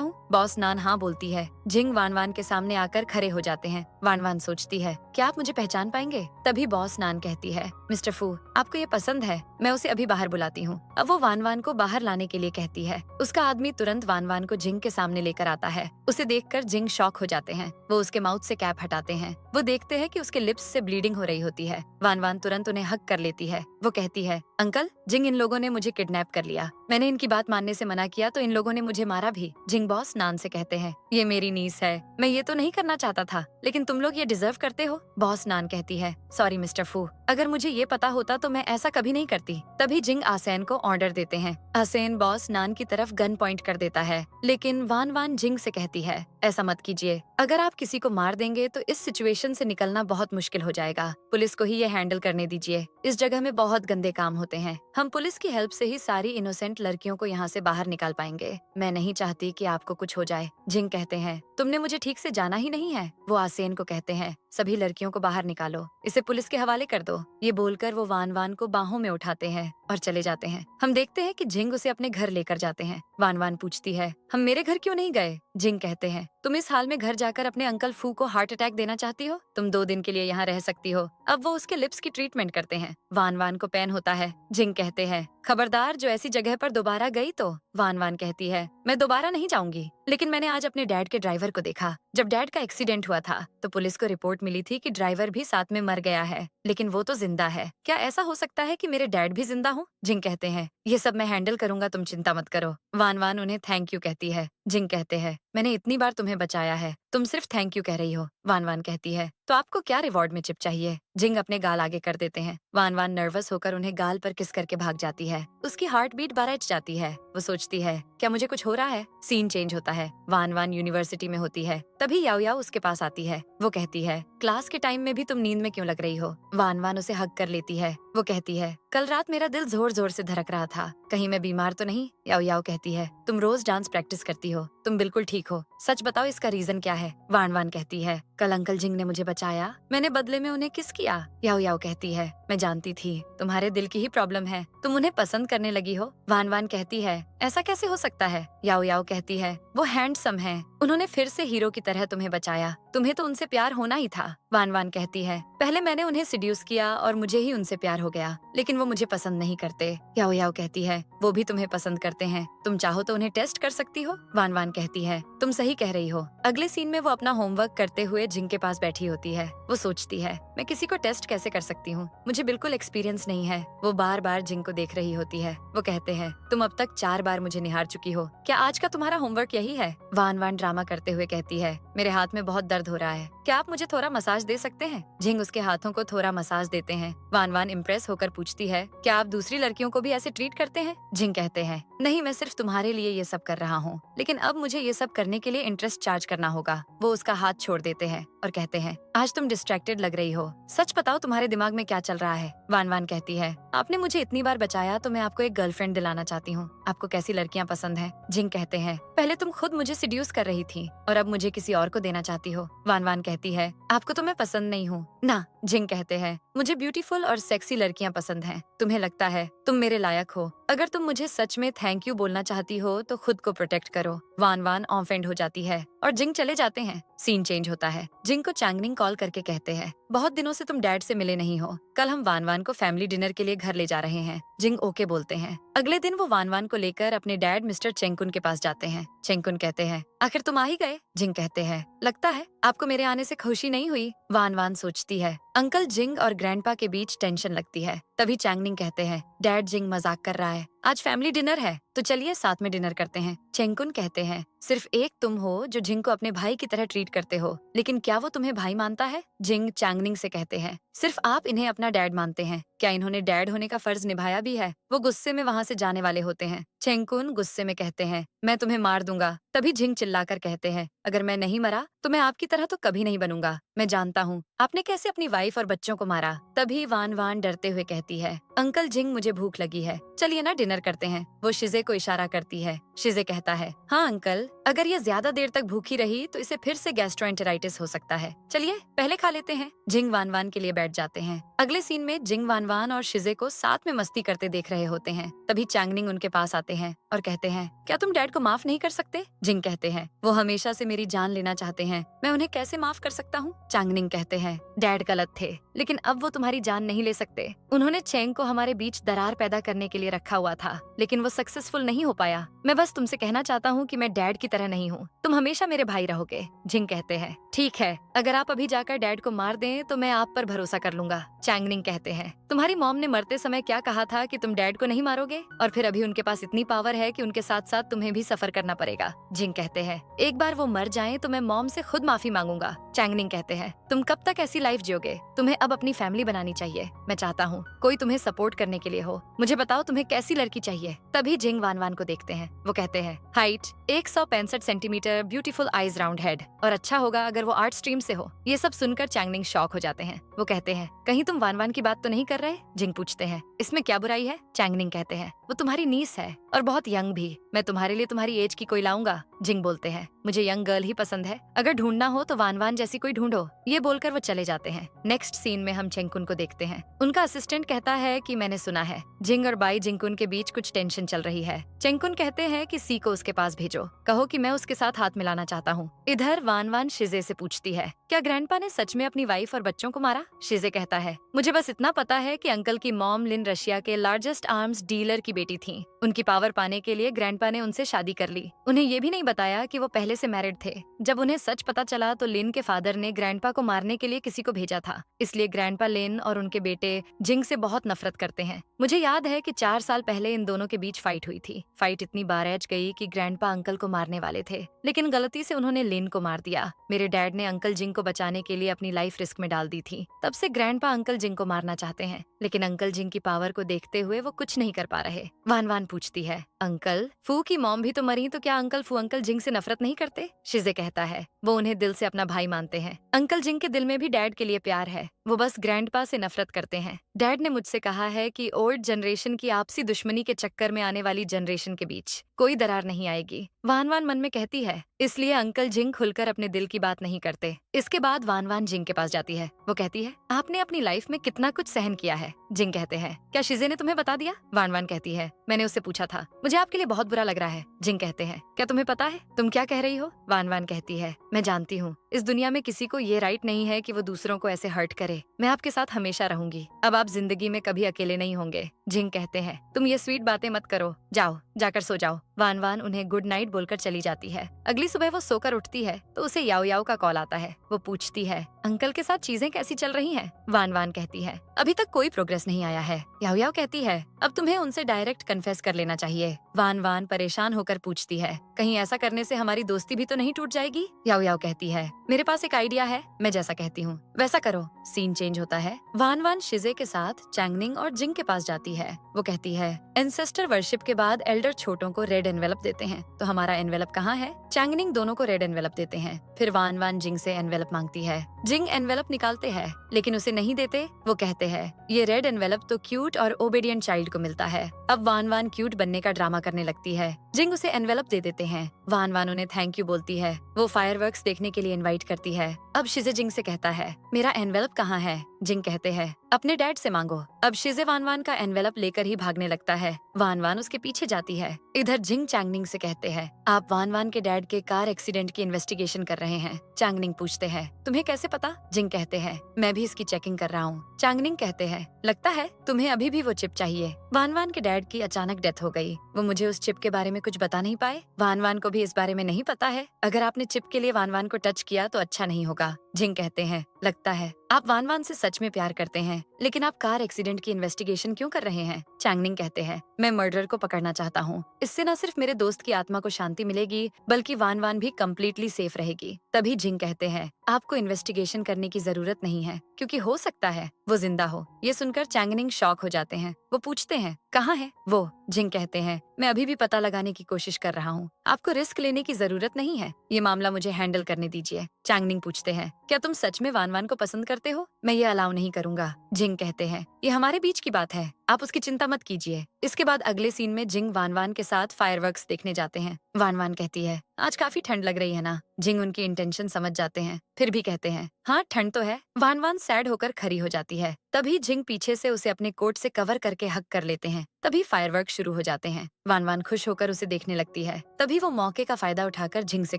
हूँ? बॉस नान हाँ बोलती है। जिंग वान वान के सामने आकर खड़े हो जाते हैं। वान वान सोचती है, क्या आप मुझे पहचान पाएंगे? तभी बॉस नान कहती है, मिस्टर फू, आपको ये पसंद है? मैं उसे अभी बाहर बुलाती हूँ। अब वो वान वान को बाहर लाने के लिए कहती है। उसका आदमी तुरंत वान वान को जिंग के सामने लेकर आता है। उसे देखकर जिंग शॉक हो जाते हैं। वो उसके माउथ से कैप हटाते हैं। वो देखते हैं कि उसके लिप्स से ब्लीडिंग हो रही होती है। वान वान तुरंत उन्हें हक कर लेती है। वो कहती है, अंकल जिंग, इन लोगों ने मुझे किडनैप कर लिया। मैंने इनकी बात मानने से मना किया तो इन लोगों ने मुझे मारा भी। जिंग बॉस नान से कहते हैं, ये मेरी नीस है, मैं ये तो नहीं करना चाहता था, लेकिन तुम लोग ये डिजर्व करते हो। बॉस नान कहती है, सॉरी मिस्टर फू, अगर मुझे ये पता होता तो मैं ऐसा कभी नहीं करती। तभी जिंग आसेन को ऑर्डर देते हैं। आसेन बॉस नान की तरफ गन पॉइंट कर देता है, लेकिन वान वान जिंग से कहती है, ऐसा मत कीजिए, अगर आप किसी को मार देंगे तो इस सिचुएशन से निकलना बहुत मुश्किल हो जाएगा। पुलिस को ही ये हैंडल करने दीजिए, इस जगह में बहुत गंदे काम होते हैं। हम पुलिस की हेल्प से ही सारी इनोसेंट लड़कियों को यहाँ से बाहर निकाल पाएंगे। मैं नहीं चाहती कि आपको कुछ हो जाए। जिंग कहते हैं, तुमने मुझे ठीक से जाना ही नहीं है। वो आसेन को कहते हैं, सभी लड़कियों को बाहर निकालो, इसे पुलिस के हवाले कर दो। ये बोलकर वो वान वान को बाहों में उठाते हैं और चले जाते हैं। हम देखते हैं कि जिंग उसे अपने घर लेकर जाते हैं। वान वान पूछती है, हम मेरे घर क्यों नहीं गए? जिंग कहते हैं, तुम इस हाल में घर जाकर अपने अंकल फू को हार्ट अटैक देना चाहती हो? तुम 2 दिन के लिए यहाँ रह सकती हो। अब वो उसके लिप्स की ट्रीटमेंट करते हैं। वान वान को पेन होता है। जिंग कहते हैं, खबरदार जो ऐसी जगह पर दोबारा गई तो। वान वान कहती है, मैं दोबारा नहीं जाऊंगी, लेकिन मैंने आज अपने डैड के ड्राइवर को देखा। जब डैड का एक्सीडेंट हुआ था तो पुलिस को रिपोर्ट मिली थी कि ड्राइवर भी साथ में मर गया है, लेकिन वो तो जिंदा है। क्या ऐसा हो सकता है कि मेरे डैड भी जिंदा हो? जिंग कहते हैं, ये सब मैं हैंडल करूंगा, तुम चिंता मत करो। वान वान उन्हें थैंक यू कहती है। जिंग कहते हैं, मैंने इतनी बार तुम्हें बचाया है, तुम सिर्फ थैंक यू कह रही हो। वान वान कहती है, तो आपको क्या रिवॉर्ड में चिप चाहिए? जिंग अपने गाल आगे कर देते हैं। वान वान नर्वस होकर उन्हें गाल पर किस करके भाग जाती है। उसकी हार्ट बीट बढ़ जाती है। वो सोचती है, क्या मुझे कुछ हो रहा है? सीन चेंज होता है। वान वान यूनिवर्सिटी में होती है। तभी याओ याओ उसके पास आती है। वो कहती है, क्लास के टाइम में भी तुम नींद में क्यों लग रही हो? वान वान उसे हग कर लेती है। वो कहती है, कल रात मेरा दिल जोर जोर से धड़क रहा था, कहीं मैं बीमार तो नहीं? याओ याओ कहती है, तुम रोज डांस प्रैक्टिस करती हो, तुम बिल्कुल ठीक हो, सच बताओ इसका रीजन क्या है? वान वान कहती है, कल अंकल जिंग ने मुझे बचाया, मैंने बदले में उन्हें किस किया। याओ याओ कहती है, मैं जानती थी तुम्हारे दिल की ही प्रॉब्लम है, तुम उन्हें पसंद करने लगी हो। वान वान कहती है, ऐसा कैसे हो सकता है? याओ याओ कहती है, वो हैंडसम है, उन्होंने फिर से हीरो की तरह तुम्हें बचाया, तुम्हें तो उनसे प्यार होना ही था। वान वान कहती है, पहले मैंने उन्हें सिड्यूस किया और मुझे ही उनसे प्यार हो गया, लेकिन वो मुझे पसंद नहीं करते। याओ याओ कहती है, वो भी तुम्हें पसंद करते हैं, तुम चाहो तो उन्हें टेस्ट कर सकती हो। वान वान कहती है, तुम सही कह रही हो। अगले सीन में वो अपना होमवर्क करते हुए जिंग के पास बैठी होती है। वो सोचती है, मैं किसी को टेस्ट कैसे कर सकती हूँ, मुझे बिल्कुल एक्सपीरियंस नहीं है। वो बार बार जिंग को देख रही होती है। वो कहते हैं, तुम अब तक 4 बार मुझे निहार चुकी हो, क्या आज का तुम्हारा होमवर्क यही है? वान वान ड्रामा करते हुए कहती है, मेरे हाथ में बहुत दर्द हो रहा है, क्या आप मुझे थोड़ा मसाज दे सकते हैं? जिंग उसके हाथों को थोड़ा मसाज देते हैं। वान वान इम्प्रेस होकर पूछती पूछती है, क्या आप दूसरी लड़कियों को भी ऐसे ट्रीट करते हैं? जिंग कहते हैं, नहीं, मैं सिर्फ तुम्हारे लिए ये सब कर रहा हूँ, लेकिन अब मुझे ये सब करने के लिए इंटरेस्ट चार्ज करना होगा। वो उसका हाथ छोड़ देते हैं और कहते हैं, आज तुम डिस्ट्रैक्टेड लग रही हो, सच बताओ तुम्हारे दिमाग में क्या चल रहा है? वान वान कहती है, आपने मुझे इतनी बार बचाया तो मैं आपको एक गर्लफ्रेंड दिलाना चाहती हूँ। आपको कैसी लड़कियाँ पसंद है? जिंग कहते हैं, पहले तुम खुद मुझे सिड्यूस कर रही थी और अब मुझे किसी और को देना चाहती हो। वान वान कहती है, आपको तो मैं पसंद नहीं हूँ ना। जिंग कहते हैं, मुझे ब्यूटीफुल और सेक्सी लड़कियाँ पसंद हैं। तुम्हें लगता है तुम मेरे लायक हो? अगर तुम मुझे सच में थैंक यू बोलना चाहती हो तो खुद को प्रोटेक्ट करो। वान वान ऑफेंड हो जाती है और जिंग चले जाते हैं। सीन चेंज होता है। जिंग को चैंगनिंग कॉल करके कहते हैं, बहुत दिनों से तुम डैड से मिले नहीं हो, कल हम वान वान को फैमिली डिनर के लिए घर ले जा रहे हैं। जिंग ओके बोलते हैं। अगले दिन वो वान वान को लेकर अपने डैड मिस्टर चेंगकुन के पास जाते हैं। चेंगकुन कहते हैं, आखिर तुम आ ही गए? जिंग कहते हैं, लगता है आपको मेरे आने से खुशी नहीं हुई। वान वान सोचती है, अंकल जिंग और ग्रैंडपा के बीच टेंशन लगती है। तभी चैंगनिंग कहते हैं, डैड जिंग मजाक कर रहा है, आज फैमिली डिनर है तो चलिए साथ में डिनर करते हैं। चेंगकुन कहते हैं, सिर्फ एक तुम हो जो जिंग को अपने भाई की तरह ट्रीट करते हो, लेकिन क्या वो तुम्हें भाई मानता है? जिंग चैंगनिंग से कहते हैं, सिर्फ आप इन्हें अपना डैड मानते हैं, क्या इन्होंने डैड होने का फर्ज निभाया भी है? वो गुस्से में वहाँ से जाने वाले होते हैं। चेंगकुन गुस्से में कहते हैं, मैं तुम्हें मार दूंगा। तभी जिंग चिल्लाकर कहते हैं, अगर मैं नहीं मरा तो मैं आपकी तरह तो कभी नहीं बनूंगा। मैं जानता हूँ आपने कैसे अपनी वाइफ और बच्चों को मारा। तभी वान वान डरते हुए कहती है, अंकल जिंग मुझे भूख लगी है, चलिए ना डिनर करते हैं। वो शिजे को इशारा करती है। शिजे कहता है, हाँ अंकल, अगर ये ज्यादा देर तक भूखी रही तो इसे फिर से गैस्ट्रोएंटेराइटिस हो सकता है, चलिए पहले खा लेते हैं। जिंग वान वान के लिए बैठ जाते हैं। अगले सीन में जिंग वान वान और शिजे को साथ में मस्ती करते देख रहे होते हैं। तभी चैंगनिंग उनके पास आते हैं और कहते हैं, क्या तुम डैड को माफ नहीं कर सकते? जिंग कहते हैं, वो हमेशा से मेरी जान लेना चाहते हैं, मैं उन्हें कैसे माफ कर सकता हूँ? चैंगनिंग कहते हैं, डैड गलत थे, लेकिन अब वो तुम्हारी जान नहीं ले सकते। उन्होंने चेंग को हमारे बीच दरार पैदा करने के लिए रखा हुआ था, लेकिन वो सक्सेसफुल नहीं हो पाया। मैं बस तुमसे कहना चाहता हूँ कि मैं डैड की तरह नहीं हूँ, तुम हमेशा मेरे भाई रहोगे। जिंग कहते हैं, ठीक है, अगर आप अभी जाकर डैड को मार दें तो मैं आप पर भरोसा कर लूंगा। चैंगनिंग कहते हैं, तुम्हारी मॉम ने मरते समय क्या कहा था कि तुम डैड को नहीं मारोगे, और फिर अभी उनके पास इतनी पावर है कि उनके साथ साथ तुम्हें भी सफर करना पड़ेगा। जिंग कहते हैं, एक बार वो मर जाएं तो मैं मॉम से खुद माफी मांगूंगा। चैंगनिंग कहते हैं, तुम कब तक ऐसी लाइफ जियोगे? तुम्हें अब अपनी फैमिली बनानी चाहिए। मैं चाहता हूँ कोई तुम्हें सपोर्ट करने के लिए हो। मुझे बताओ तुम्हें कैसी लड़की चाहिए? तभी जिंग वान वान को देखते हैं। वो कहते हैं, height 165 centimetre, beautiful eyes, round head, और अच्छा होगा अगर वो आर्ट स्ट्रीम से हो। ये सब सुनकर चैंगनिंग शॉक हो जाते हैं। वो कहते हैं, कहीं तुम वान वान की बात तो नहीं कर रहे? जिंग पूछते हैं, इसमें क्या बुराई है? चैंगनिंग कहते हैं, वो तुम्हारी नीस है और बहुत यंग भी, मैं तुम्हारे लिए तुम्हारी एज की कोई लाऊंगा। जिंग बोलते हैं, मुझे यंग गर्ल ही पसंद है, अगर ढूंढना हो तो वान वान जैसी कोई ढूंढो। ये बोलकर वो चले जाते हैं। नेक्स्ट सीन में हम चेंगकुन को देखते हैं। उनका असिस्टेंट कहता है कि मैंने सुना है जिंग और बाई जिंगकुन के बीच कुछ टेंशन चल रही है। चेंगकुन कहते हैं कि सी को उसके पास भेजो, कहो कि मैं उसके साथ हाथ मिलाना चाहता हूँ। इधर वान वान शिजे से पूछती है, क्या ग्रैंडपा ने सच में अपनी वाइफ और बच्चों को मारा? शिजे कहता है, मुझे बस इतना पता है कि अंकल की मॉम लिन रशिया के लार्जेस्ट आर्म्स डीलर की बेटी थी। उनकी पावर पाने के लिए ग्रैंडपा ने उनसे शादी कर ली। उन्हें ये भी नहीं बताया कि वो पहले से मैरिड थे। जब उन्हें सच पता चला तो लिन के फादर ने ग्रैंडपा को मारने के लिए किसी को भेजा था, इसलिए ग्रैंडपा लिन और उनके बेटे जिंग से बहुत नफरत करते हैं। मुझे याद है कि 4 साल पहले इन दोनों के बीच फाइट हुई थी। फाइट इतनी बारैज गई कि ग्रैंडपा अंकल को मारने वाले थे, लेकिन गलती से उन्होंने लिन को मार दिया। मेरे डैड ने अंकल जिंग को बचाने के लिए अपनी लाइफ रिस्क में डाल दी थी। तब से ग्रैंडपा अंकल जिंग को मारना चाहते हैं, लेकिन अंकल जिंग की पावर को देखते हुए वो कुछ नहीं कर पा रहे। वान वान पूछती है, अंकल फू की मॉम भी तो मरी, तो क्या अंकल फू अंकल जिंग से नफरत नहीं करते? शिजे कहता है, वो उन्हें दिल से अपना भाई मानते हैं। अंकल जिंग के दिल में भी डैड के लिए प्यार है, वो बस ग्रैंडपा से नफरत करते हैं। डैड ने मुझसे कहा है कि ओल्ड जनरेशन की आपसी दुश्मनी के चक्कर में आने वाली जनरेशन के बीच कोई दरार नहीं आएगी। वान वान मन में कहती है, इसलिए अंकल जिंग खुलकर अपने दिल की बात नहीं करते। इसके बाद वान वान जिंग के पास जाती है। वो कहती है, आपने अपनी लाइफ में कितना कुछ सहन किया है। जिंग कहते हैं, क्या शिजे ने तुम्हें बता दिया? वान वान कहती है, मैंने उससे पूछा था, मुझे आपके लिए बहुत बुरा लग रहा है। जिंग कहते हैं, क्या तुम्हें पता है तुम क्या कह रही हो? वान वान कहती है, मैं जानती हूँ, इस दुनिया में किसी को ये राइट नहीं है कि वो दूसरों को ऐसे हर्ट करे। मैं आपके साथ हमेशा रहूंगी, अब आप जिंदगी में कभी अकेले नहीं होंगे। जिंग कहते हैं, तुम ये स्वीट बातें मत करो, जाओ जाकर सो जाओ। वान वान उन्हें गुड नाइट बोलकर चली जाती है। अगली सुबह वो सोकर उठती है तो उसे याओ याओ का कॉल आता है। वो पूछती है, अंकल के साथ चीजें कैसी चल रही हैं? वान वान कहती है, अभी तक कोई प्रोग्रेस नहीं आया है। याओ याओ कहती है, अब तुम्हें उनसे डायरेक्ट कन्फेस कर लेना चाहिए। वान वान परेशान होकर पूछती है, कहीं ऐसा करने से हमारी दोस्ती भी तो नहीं टूट जाएगी? याओ याओ कहती है, मेरे पास एक आइडिया है, मैं जैसा कहती हूँ वैसा करो। सीन चेंज होता है। वान वान शिजे के साथ चैंगनिंग और जिंग के पास जाती है। वो कहती है एंसेस्टर वर्शिप के बाद एल्डर छोटों को रेड एनवेलप देते हैं, तो हमारा एनवेलप कहाँ है? चैंगनिंग दोनों को रेड एनवेलप देते हैं। फिर वान वान जिंग से एनवेलप मांगती है। जिंग एनवेलप निकालते हैं लेकिन उसे नहीं देते। वो कहते हैं ये रेड एनवेलप तो क्यूट और ओबेडियंट चाइल्ड को मिलता है। अब वान वान क्यूट बनने का ड्रामा करने लगती है। जिंग उसे एनवेलप दे देते हैं। वान वान उन्हें थैंक यू बोलती है। वो फायरवर्क्स देखने के लिए इनवाइट करती है। अब शिजे जिंग से कहता है मेरा एनवेलप कहाँ है? जिंग कहते हैं अपने डैड से मांगो। अब शिजे वान वान का एनवेलप लेकर ही भागने लगता है। वान वान उसके पीछे जाती है। इधर जिंग चैंगनिंग से कहते हैं आप वान वान के डैड के कार एक्सीडेंट की इन्वेस्टिगेशन कर रहे हैं। चैंगनिंग पूछते हैं तुम्हें कैसे पता? जिंग कहते हैं मैं भी इसकी चेकिंग कर रहा हूँ। चैंगनिंग कहते हैं लगता है तुम्हें अभी भी वो चिप चाहिए। वान वान के डैड की अचानक डेथ हो गई। वो मुझे उस चिप के बारे में कुछ बता नहीं पाए। वान वान को भी इस बारे में नहीं पता है। अगर आपने चिप के लिए वान वान को टच किया तो अच्छा नहीं होगा। जिंग कहते हैं लगता है आप वान वान से सच में प्यार करते हैं, लेकिन आप कार एक्सीडेंट की इन्वेस्टिगेशन क्यों कर रहे हैं? चैंगनिंग कहते हैं मैं मर्डर को पकड़ना चाहता हूँ। इससे न सिर्फ मेरे दोस्त की आत्मा को शांति मिलेगी बल्कि वान वान भी कम्प्लीटली सेफ रहेगी। तभी जिंग कहते हैं आपको इन्वेस्टिगेशन करने की जरूरत नहीं है क्योंकि हो सकता है वो जिंदा हो। ये सुनकर चैंगनिंग शॉक हो जाते हैं। वो पूछते हैं कहाँ है वो? जिंग कहते हैं मैं अभी भी पता लगाने की कोशिश कर रहा हूँ। आपको रिस्क लेने की जरूरत नहीं है, ये मामला मुझे हैंडल करने दीजिए। चैंगनिंग पूछते हैं क्या तुम सच में वान वान को पसंद करते हो? मैं ये अलाउ नहीं करूंगा। जिंग कहते हैं ये हमारे बीच की बात है, आप उसकी चिंता मत कीजिए। इसके बाद अगले सीन में जिंग वान वान के साथ फायरवर्क्स देखने जाते हैं। वान वान कहती है आज काफी ठंड लग रही है ना? जिंग उनकी इंटेंशन समझ जाते हैं, फिर भी कहते हैं हाँ ठंड तो है। वान वान सैड होकर खड़ी हो जाती है। तभी जिंग पीछे से उसे अपने कोट से कवर करके हग कर लेते हैं। तभी फायरवर्क शुरू हो जाते हैं। वान वान खुश होकर उसे देखने लगती है। तभी वो मौके का फायदा उठाकर जिंग से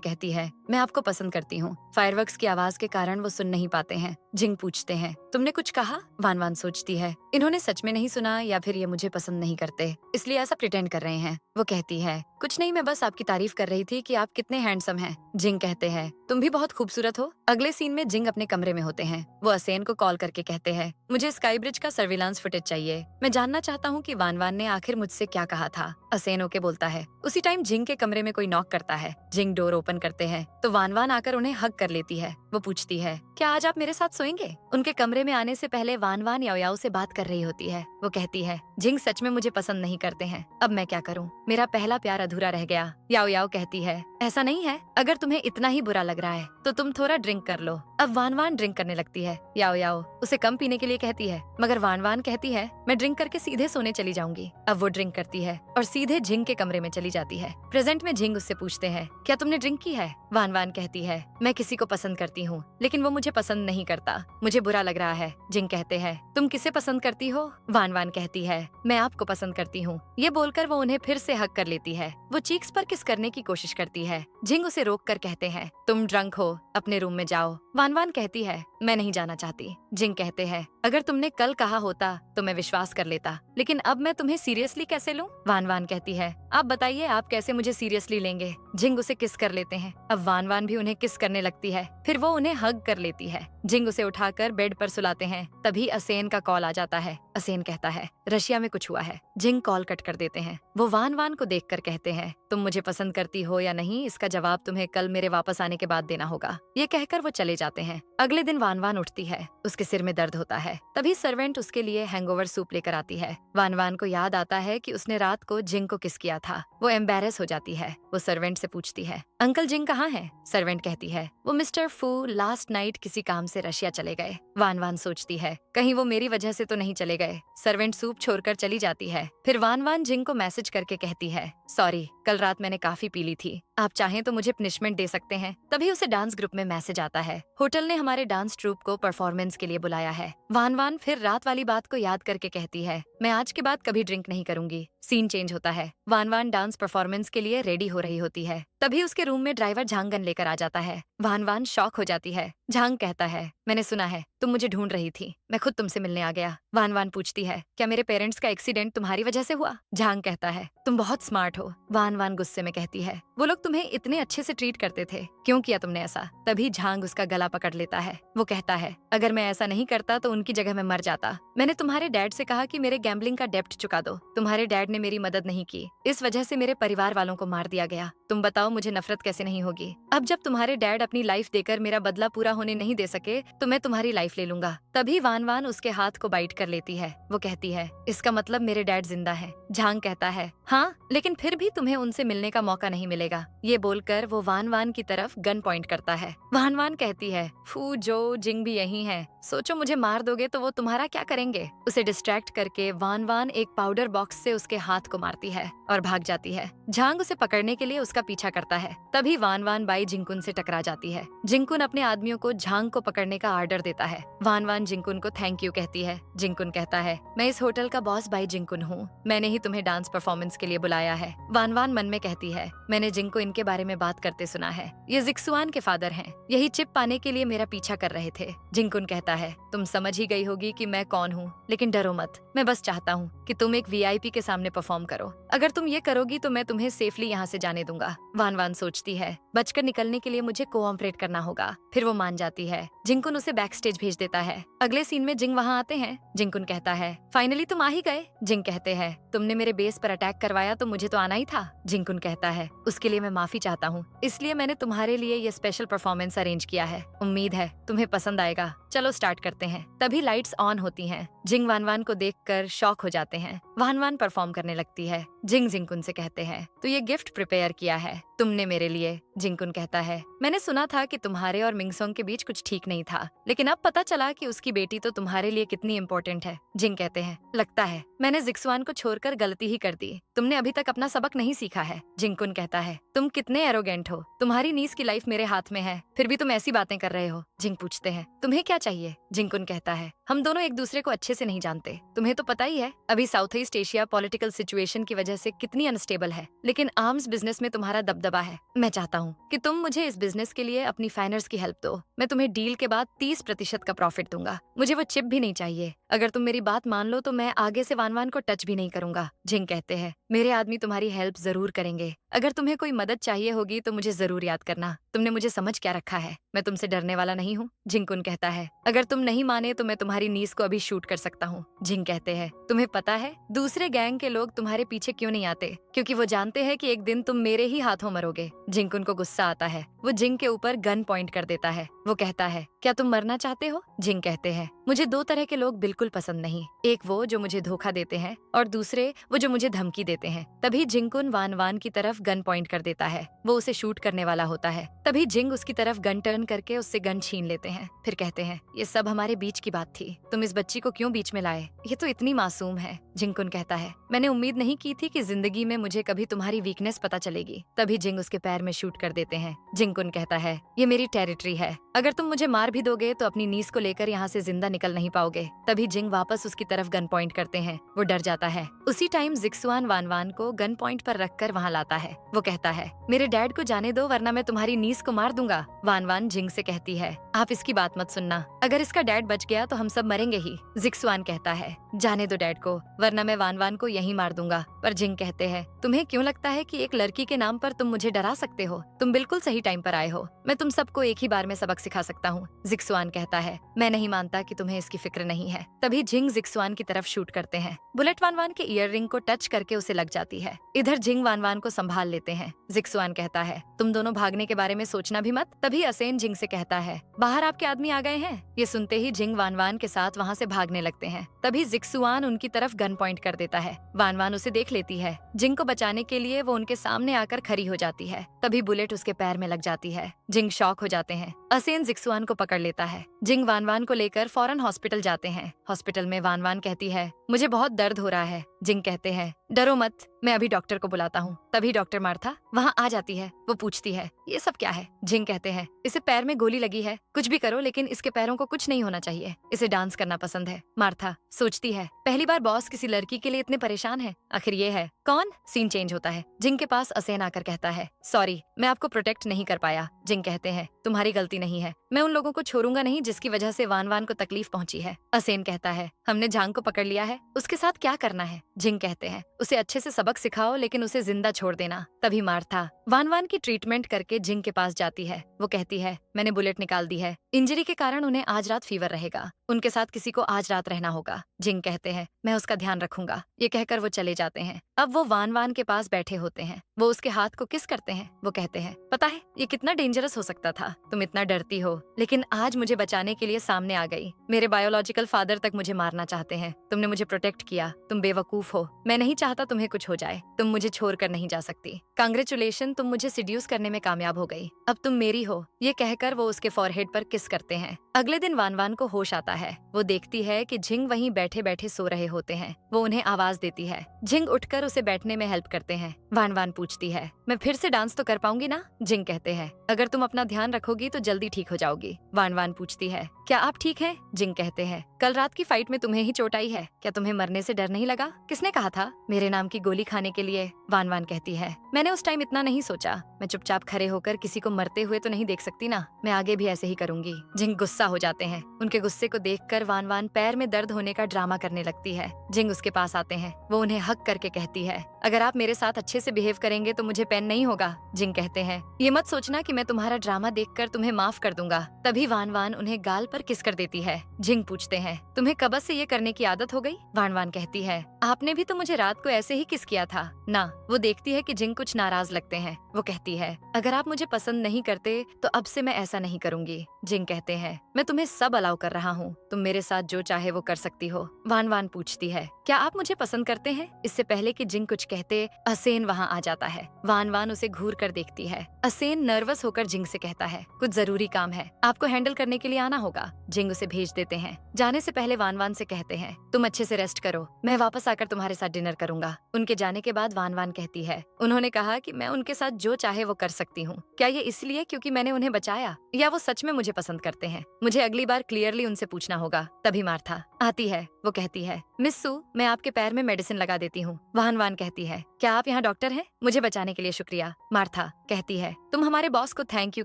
कहती है मैं आपको पसंद करती हूँ। फायरवर्क्स की आवाज के कारण वो सुन नहीं पाते हैं। जिंग पूछते हैं तुमने कुछ कहा? वान वान सोचती है इन्होंने सच में नहीं सुना या फिर ये मुझे पसंद नहीं करते इसलिए ऐसा प्रिटेंड कर रहे हैं। वो कहती है कुछ नहीं, मैं बस आपकी तारीफ कर रही थी कि आप कितने हैंडसम हैं। जिंग कहते हैं तुम भी बहुत खूबसूरत हो। अगले सीन में जिंग अपने कमरे में होते हैं। वो असेन को कॉल करके कहते हैं मुझे स्काई ब्रिज का सर्विलांस फुटेज चाहिए। मैं जानना चाहता हूँ कि वान वान ने आखिर मुझसे क्या कहा था। असेन ओके बोलता है। उसी टाइम जिंग के कमरे में कोई नॉक करता है। जिंग डोर ओपन करते हैं तो वान वान आकर उन्हें हग कर लेती है। वो पूछती है क्या आज आप मेरे साथ सोएंगे? उनके कमरे में आने से पहले वान वान याओ याओ से बात कर रही होती है। वो कहती है जिंग सच में मुझे पसंद नहीं करते हैं, अब मैं क्या करूँ? मेरा पहला प्यार अधूरा रह गया। याओ याओ कहती है ऐसा नहीं है, अगर तुम्हें इतना ही बुरा लग रहा है तो तुम थोड़ा ड्रिंक कर लो। अब वान वान ड्रिंक करने लगती है। याओ याओ उसे कम पीने के लिए कहती है, मगर वान वान कहती है मैं ड्रिंक करके सीधे सोने चली जाऊंगी। अब वो ड्रिंक करती है और सीधे जिंग के कमरे में चली जाती है। प्रेजेंट में जिंग उससे पूछते हैं क्या तुमने ड्रिंक की है? वान वान कहती है मैं किसी को पसंद करती हूँ लेकिन वो मुझे पसंद नहीं करता, मुझे बुरा लग रहा है। जिंग कहते हैं तुम किसे पसंद करती हो? वान वान कहती है मैं आपको पसंद करती हूँ। ये बोलकर वो उन्हें फिर से हक कर लेती है। वो चीक्स पर किस करने की कोशिश करती है। जिंग उसे रोक कर कहते हैं तुम ड्रंक हो, अपने रूम में जाओ। वान वान कहती है मैं नहीं जाना चाहती। जिंग कहते हैं अगर तुमने कल कहा होता तो मैं विश्वास कर लेता, लेकिन अब मैं तुम्हें सीरियसली कैसे लूं? वान वान कहती है आप बताइए आप कैसे मुझे सीरियसली लेंगे? जिंग उसे किस कर लेते हैं। अब वान वान भी उन्हें किस करने लगती है, फिर वो उन्हें हग कर लेती है। जिंग उसे उठाकर बेड पर सुलाते हैं। तभी असेन का कॉल आ जाता है। असेन कहता है रशिया में कुछ हुआ है। जिंग कॉल कट कर देते हैं। वो वान वान को देखकर कहते हैं तुम मुझे पसंद करती हो या नहीं इसका जवाब तुम्हें कल मेरे वापस आने के बाद देना होगा। ये कहकर वो चले जाते हैं। अगले दिन वान वान उठती है, उसके सिर में दर्द होता है। तभी सर्वेंट उसके लिए हैंगओवर सूप लेकर आती है। वान वान को याद आता है कि उसने रात को जिंग को किस किया था। वो एम्बेरस हो जाती है। वो सर्वेंट से पूछती है अंकल जिंग कहाँ है? सर्वेंट कहती है वो मिस्टर फू लास्ट नाइट किसी काम से रशिया चले गए। वान वान सोचती है कहीं वो मेरी वजह से तो नहीं चले गए। सर्वेंट सूप छोड़कर चली जाती है। फिर वान वान जिंग को मैसेज करके कहती है सॉरी, कल रात मैंने काफी पी ली थी, आप चाहें तो मुझे पनिशमेंट दे सकते हैं। तभी उसे डांस ग्रुप में मैसेज आता है होटल ने हमारे डांस ट्रूप को परफॉर्मेंस के लिए बुलाया है। वान वान फिर रात वाली बात को याद करके कहती है मैं आज के बाद कभी ड्रिंक नहीं करूंगी। सीन चेंज होता है। वान वान डांस परफॉर्मेंस के लिए रेडी हो रही होती है। तभी उसके रूम में ड्राइवर झांगन लेकर आ जाता है। वान वान शॉक हो जाती है। झांग कहता है, मैंने सुना है तुम मुझे ढूंढ रही थी, मैं खुद तुमसे मिलने आ गया। वान वान पूछती है, क्या मेरे पेरेंट्स का एक्सीडेंट तुम्हारी वजह से हुआ? झांग कहता है, तुम बहुत स्मार्ट हो। वान वान गुस्से में कहती है, वो लोग तुम्हें इतने अच्छे से ट्रीट करते थे, क्यों किया तुमने ऐसा? तभी झांग उसका गला पकड़ लेता है। वो कहता है, अगर मैं ऐसा नहीं करता तो उनकी जगह मैं मर जाता। मैंने तुम्हारे डैड से कहा कि मेरे गैम्बलिंग का डेब्ट चुका दो। तुम्हारे डैड ने मेरी मदद नहीं की, इस वजह से मेरे परिवार वालों को मार दिया गया। तुम बताओ मुझे नफरत कैसे नहीं होगी? अब जब तुम्हारे डैड अपनी लाइफ देकर मेरा बदला पूरा होने नहीं दे सके तो मैं तुम्हारी लाइफ ले लूंगा। तभी वान वान उसके हाथ को बाइट कर लेती है। वो कहती है, इसका मतलब मेरे डैड जिंदा है। झांग कहता है, हाँ, लेकिन फिर भी तुम्हें उनसे मिलने का मौका नहीं मिलेगा। ये बोलकर वो वान वान की तरफ गन पॉइंट करता है। वान वान कहती है, फू जो जिंग भी यही है, सोचो मुझे मार दोगे तो वो तुम्हारा क्या करेंगे? उसे डिस्ट्रैक्ट करके वान वान एक पाउडर बॉक्स से उसके हाथ को मारती है और भाग जाती है। झांग उसे पकड़ने के लिए उसका पीछा करता है। तभी वान वान बाई जिंकुन से टकरा जाती है। जिंकुन अपने आदमियों को झांग को पकड़ने का ऑर्डर देता है। वान वान जिंकुन को थैंक यू कहती है। जिंकुन कहता है, मैं इस होटल का बॉस बाई जिंकुन हूँ, मैंने ही तुम्हें डांस परफॉर्मेंस के लिए बुलाया है। वान वान मन में कहती है, मैंने जिंग को इनके बारे में बात करते सुना है, ये जिक्सुआन के फादर हैं, यही चिप पाने के लिए मेरा पीछा कर रहे थे। जिंकुन कहता है, तुम समझ ही गई होगी कि मैं कौन हूँ, लेकिन डरो मत, मैं बस चाहता हूँ कि तुम एक वीआईपी के सामने परफॉर्म करो। अगर तुम ये करोगी तो मैं तुम्हें सेफली यहाँ से जाने दूंगा। वान वान सोचती है, बचकर निकलने के लिए मुझे कोऑपरेट करना होगा। फिर वो मान जाती है। जिंकुन उसे बैक स्टेज भेज देता है। अगले सीन में जिंग वहाँ आते हैं। जिंकुन कहता है, फाइनली तुम आ ही गए। जिंग कहते हैं, तुमने मेरे बेस पर अटैक करवाया तो मुझे तो आना ही था। जिंकुन कहता है, उसके लिए मैं माफी चाहता हूँ, इसलिए मैंने तुम्हारे लिए ये स्पेशल परफॉर्मेंस अरेंज किया है। उम्मीद है तुम्हें पसंद आएगा। चलो स्टार्ट करते हैं। तभी लाइट्स ऑन होती हैं। जिंग वान वान को देखकर शॉक हो जाते हैं। वान वान परफॉर्म करने लगती है। जिंग जिंकुन से कहते हैं, तो ये गिफ्ट प्रिपेयर किया है तुमने मेरे लिए। जिंकुन कहता है, मैंने सुना था कि तुम्हारे और मिंगसोंग के बीच कुछ ठीक नहीं था, लेकिन अब पता चला कि उसकी बेटी तो तुम्हारे लिए कितनी इम्पोर्टेंट है। जिंग कहते हैं, लगता है मैंने जिक्सुआन को छोड़कर गलती ही कर दी, तुमने अभी तक अपना सबक नहीं सीखा है। जिंकुन कहता है, तुम कितने एरोगेंट हो, तुम्हारी नीस की लाइफ मेरे हाथ में है, फिर भी तुम ऐसी बातें कर रहे हो। जिंग पूछते हैं, तुम्हें क्या चाहिए? जिंकुन कहता है, हम दोनों एक दूसरे को अच्छे से नहीं जानते, तुम्हें तो पता ही है अभी south east Asia political situation की वजह से कितनी अनस्टेबल है, लेकिन आर्म्स बिजनेस में तुम्हारा दबदबा है। मैं चाहता हूँ कि तुम मुझे इस बिजनेस के लिए अपनी फाइनर्स की हेल्प दो। मैं तुम्हें डील के बाद 30% का प्रॉफिट दूंगा। मुझे वो चिप भी नहीं चाहिए। अगर तुम मेरी बात मान लो तो मैं आगे से वान वान को टच भी नहीं करूंगा। जिंग कहते हैं, मेरे आदमी तुम्हारी हेल्प जरूर करेंगे। अगर तुम्हें कोई मदद चाहिए होगी तो मुझे जरूर याद करना। तुमने मुझे समझ क्या रखा है, मैं तुमसे डरने वाला नहीं हूँ। जिंकुन कहता है, अगर तुम नहीं माने तो मैं तुम्हारी नीस को अभी शूट कर सकता हूँ। जिंग कहते हैं, तुम्हें पता है दूसरे गैंग के लोग तुम्हारे पीछे क्यों नहीं आते? क्योंकि वो जानते हैं कि एक दिन तुम मेरे ही हाथों मरोगे। जिंकुन को गुस्सा आता है। वो जिंग के ऊपर गन पॉइंट कर देता है। वो कहता है, क्या तुम मरना चाहते हो? जिंग कहते हैं, मुझे दो तरह के लोग बिल्कुल पसंद नहीं, एक वो जो मुझे धोखा देते हैं और दूसरे वो जो मुझे धमकी देते हैं। तभी जिंकुन वान वान की तरफ गन पॉइंट कर देता है। वो उसे शूट करने वाला होता है। तभी जिंग उसकी तरफ गन टर्न करके उससे गन छीन लेते हैं। फिर कहते हैं, ये सब हमारे बीच की बात थी, तुम इस बच्ची को क्यों बीच में लाए? ये तो इतनी मासूम है। जिंकुन कहता है, मैंने उम्मीद नहीं की थी कि जिंदगी में मुझे कभी तुम्हारी वीकनेस पता चलेगी। तभी जिंग उसके पैर में शूट कर देते हैं। जिंकुन कहता है, ये मेरी टेरिटरी है, अगर तुम मुझे मार भी दोगे तो अपनी नीस को लेकर यहाँ से जिंदा निकल नहीं पाओगे। तभी जिंग वापस उसकी तरफ गन पॉइंट करते हैं। वो डर जाता है। उसी टाइम जिक्सुआन वान वान को गन पॉइंट पर रखकर वहाँ लाता है। वो कहता है, मेरे डैड को जाने दो वरना मैं तुम्हारी नीस को मार दूंगा। वान वान जिंग से कहती है, आप इसकी बात मत सुनना, अगर इसका डैड बच गया तो हम सब मरेंगे ही। जिक्सुआन कहता है, जाने दो डैड को वरना मैं वान वान को यहीं मार दूंगा। पर जिंग कहते हैं, तुम्हें क्यों लगता है कि एक लड़की के नाम पर तुम मुझे डरा सकते हो? तुम बिल्कुल सही टाइम पर आए हो, मैं तुम सबको एक ही बार में सबक सिखा सकता हूँ। जिक्सुआन कहता है, मैं नहीं मानता कि तुम्हें इसकी फिक्र नहीं है। तभी जिंग जिक्सुआन की तरफ शूट करते हैं। बुलेट वान वान के ईयर रिंग को टच करके उसे लग जाती है। इधर जिंग वान वान को संभाल लेते हैं। जिक्सुआन कहता है, तुम दोनों भागने के बारे में सोचना भी मत। तभी असेन जिंग से कहता है, बाहर आपके आदमी आ गए हैं। ये सुनते ही जिंग वान वान के साथ वहाँ से भागने लगते हैं। तभी जिक्सुआन उनकी तरफ गन पॉइंट कर देता है। वान वान उसे देख लेती है। जिंग को बचाने के लिए वो उनके सामने आकर खड़ी हो जाती है। तभी बुलेट उसके पैर में लग जाती है। जिंग शॉक हो जाते हैं। असेन जिक्सुआन को पकड़ लेता है। जिंग वान वान को लेकर फौरन हॉस्पिटल जाते हैं। हॉस्पिटल में वान वान कहती है, मुझे बहुत दर्द हो रहा है। जिंग कहते हैं, डरो मत, मैं अभी डॉक्टर को बुलाता हूँ। तभी डॉक्टर मार्था वहाँ आ जाती है। वो पूछती है, ये सब क्या है? जिंग कहते हैं, इसे पैर में गोली लगी है, कुछ भी करो लेकिन इसके पैरों को कुछ नहीं होना चाहिए, इसे डांस करना पसंद है। मार्था सोचती है, पहली बार बॉस किसी लड़की के लिए इतने परेशान है। आखिर ये है कौन? सीन चेंज होता है। जिंग के पास असेन आकर कहता है, सॉरी, मैं आपको प्रोटेक्ट नहीं कर पाया। जिंग कहते हैं, तुम्हारी गलती नहीं है, मैं उन लोगों को छोड़ूंगा नहीं जिसकी वजह से वान वान को तकलीफ पहुंची है। असेन कहता है, हमने झांग को पकड़ लिया है, उसके साथ क्या करना है? जिंग कहते हैं, उसे अच्छे से सबक सिखाओ लेकिन उसे जिंदा छोड़ देना। तभी मार्था वान वान की ट्रीटमेंट करके जिंग के पास जाती है। वो कहती है, मैंने बुलेट निकाल दी है, इंजरी के कारण उन्हें आज रात फीवर रहेगा, उनके साथ किसी को आज रात रहना होगा। जिंग कहते हैं, मैं उसका ध्यान रखूंगा। ये कहकर वो चले जाते हैं। अब वो वान वान के पास बैठे होते हैं। वो उसके हाथ को किस करते हैं। वो कहते हैं, पता है ये कितना डेंजरस हो सकता था, तुम इतना डरती हो लेकिन आज मुझे बचाने के लिए सामने आ गई। मेरे बायोलॉजिकल फादर तक मुझे मारना चाहते हैं, तुमने मुझे प्रोटेक्ट किया, तुम बेवकूफ हो, मैं नहीं चाहता तुम्हें कुछ हो जाए, तुम मुझे छोड़कर नहीं जा सकती। कांग्रेचुलेशन, तुम मुझे सिड्यूस करने में कामयाब हो गई, अब तुम मेरी हो। ये कहकर वो उसके फॉरहेड पर किस करते हैं। अगले दिन वान वान को होश आता है। वो देखती है कि झिंग वहीं बैठे बैठे सो रहे होते हैं। वो उन्हें आवाज देती है। झिंग उठकर उसे बैठने में हेल्प करते हैं। वान वान पूछती है, मैं फिर से डांस तो कर पाऊंगी ना? झिंग कहते हैं, अगर तुम अपना ध्यान रखोगी तो जल्दी ठीक हो जाओगी। वान वान पूछती है, क्या आप ठीक हैं? झिंग कहते हैं, कल रात की फाइट में तुम्हें ही चोट आई है, क्या तुम्हें मरने से डर नहीं लगा? किसने कहा था मेरे नाम की गोली खाने के लिए? वान वान कहती है, मैंने उस टाइम इतना नहीं सोचा, मैं चुपचाप खड़े होकर किसी को मरते हुए तो नहीं देख सकती ना, मैं आगे भी ऐसे ही करूंगी। झिंग गुस्सा हो जाते हैं। उनके गुस्से को देखकर वान वान पैर में दर्द होने का ड्रामा करने लगती है। झिंग उसके पास आते हैं। वो उन्हें हक करके कहती है, अगर आप मेरे साथ अच्छे से बिहेव करेंगे तो मुझे पेन नहीं होगा। झिंग कहते हैं, ये मत सोचना कि मैं तुम्हारा ड्रामा देखकर तुम्हें माफ कर दूंगा। तभी वान वान उन्हें गाल पर किस कर देती है। झिंग पूछते हैं, तुम्हें कब से ये करने की आदत हो गई? वान वान कहती है, आपने भी तो मुझे रात को ऐसे ही किस किया था ना। वो देखती है कि झिंग कुछ नाराज लगते हैं। वो कहती है, अगर आप मुझे पसंद नहीं करते तो अब से मैं ऐसा नहीं करूंगी। झिंग कहते हैं, मैं तुम्हें सब अलाउ कर रहा हूँ, तुम मेरे साथ जो चाहे वो कर सकती हो। वान वान पूछती है, क्या आप मुझे पसंद करते हैं? इससे पहले कि झिंग कुछ कहते, असेन वहाँ आ जाता है। वान वान उसे घूर कर देखती है। असेन नर्वस होकर झिंग से कहता है, कुछ जरूरी काम है, आपको हैंडल करने के लिए आना होगा। झिंग उसे भेज देते हैं। जाने से पहले वान वान से कहते हैं, तुम अच्छे से रेस्ट करो, मैं वापस आकर तुम्हारे साथ डिनर करूंगा। उनके जाने के बाद वान वान कहती है, उन्होंने कहा कि मैं उनके साथ जो चाहे वो कर सकती हूँ, क्या ये इसलिए क्योंकि मैंने उन्हें बचाया या वो सच में मुझे पसंद करते हैं? मुझे अगली बार क्लियरली उनसे पूछना होगा। तभी मार्था आती है। वो कहती है, मिस सू, मैं आपके पैर में मेडिसिन लगा देती हूँ। वान वान कहती है, क्या आप यहाँ डॉक्टर हैं? मुझे बचाने के लिए शुक्रिया। मार्था कहती है, तुम हमारे बॉस को थैंक यू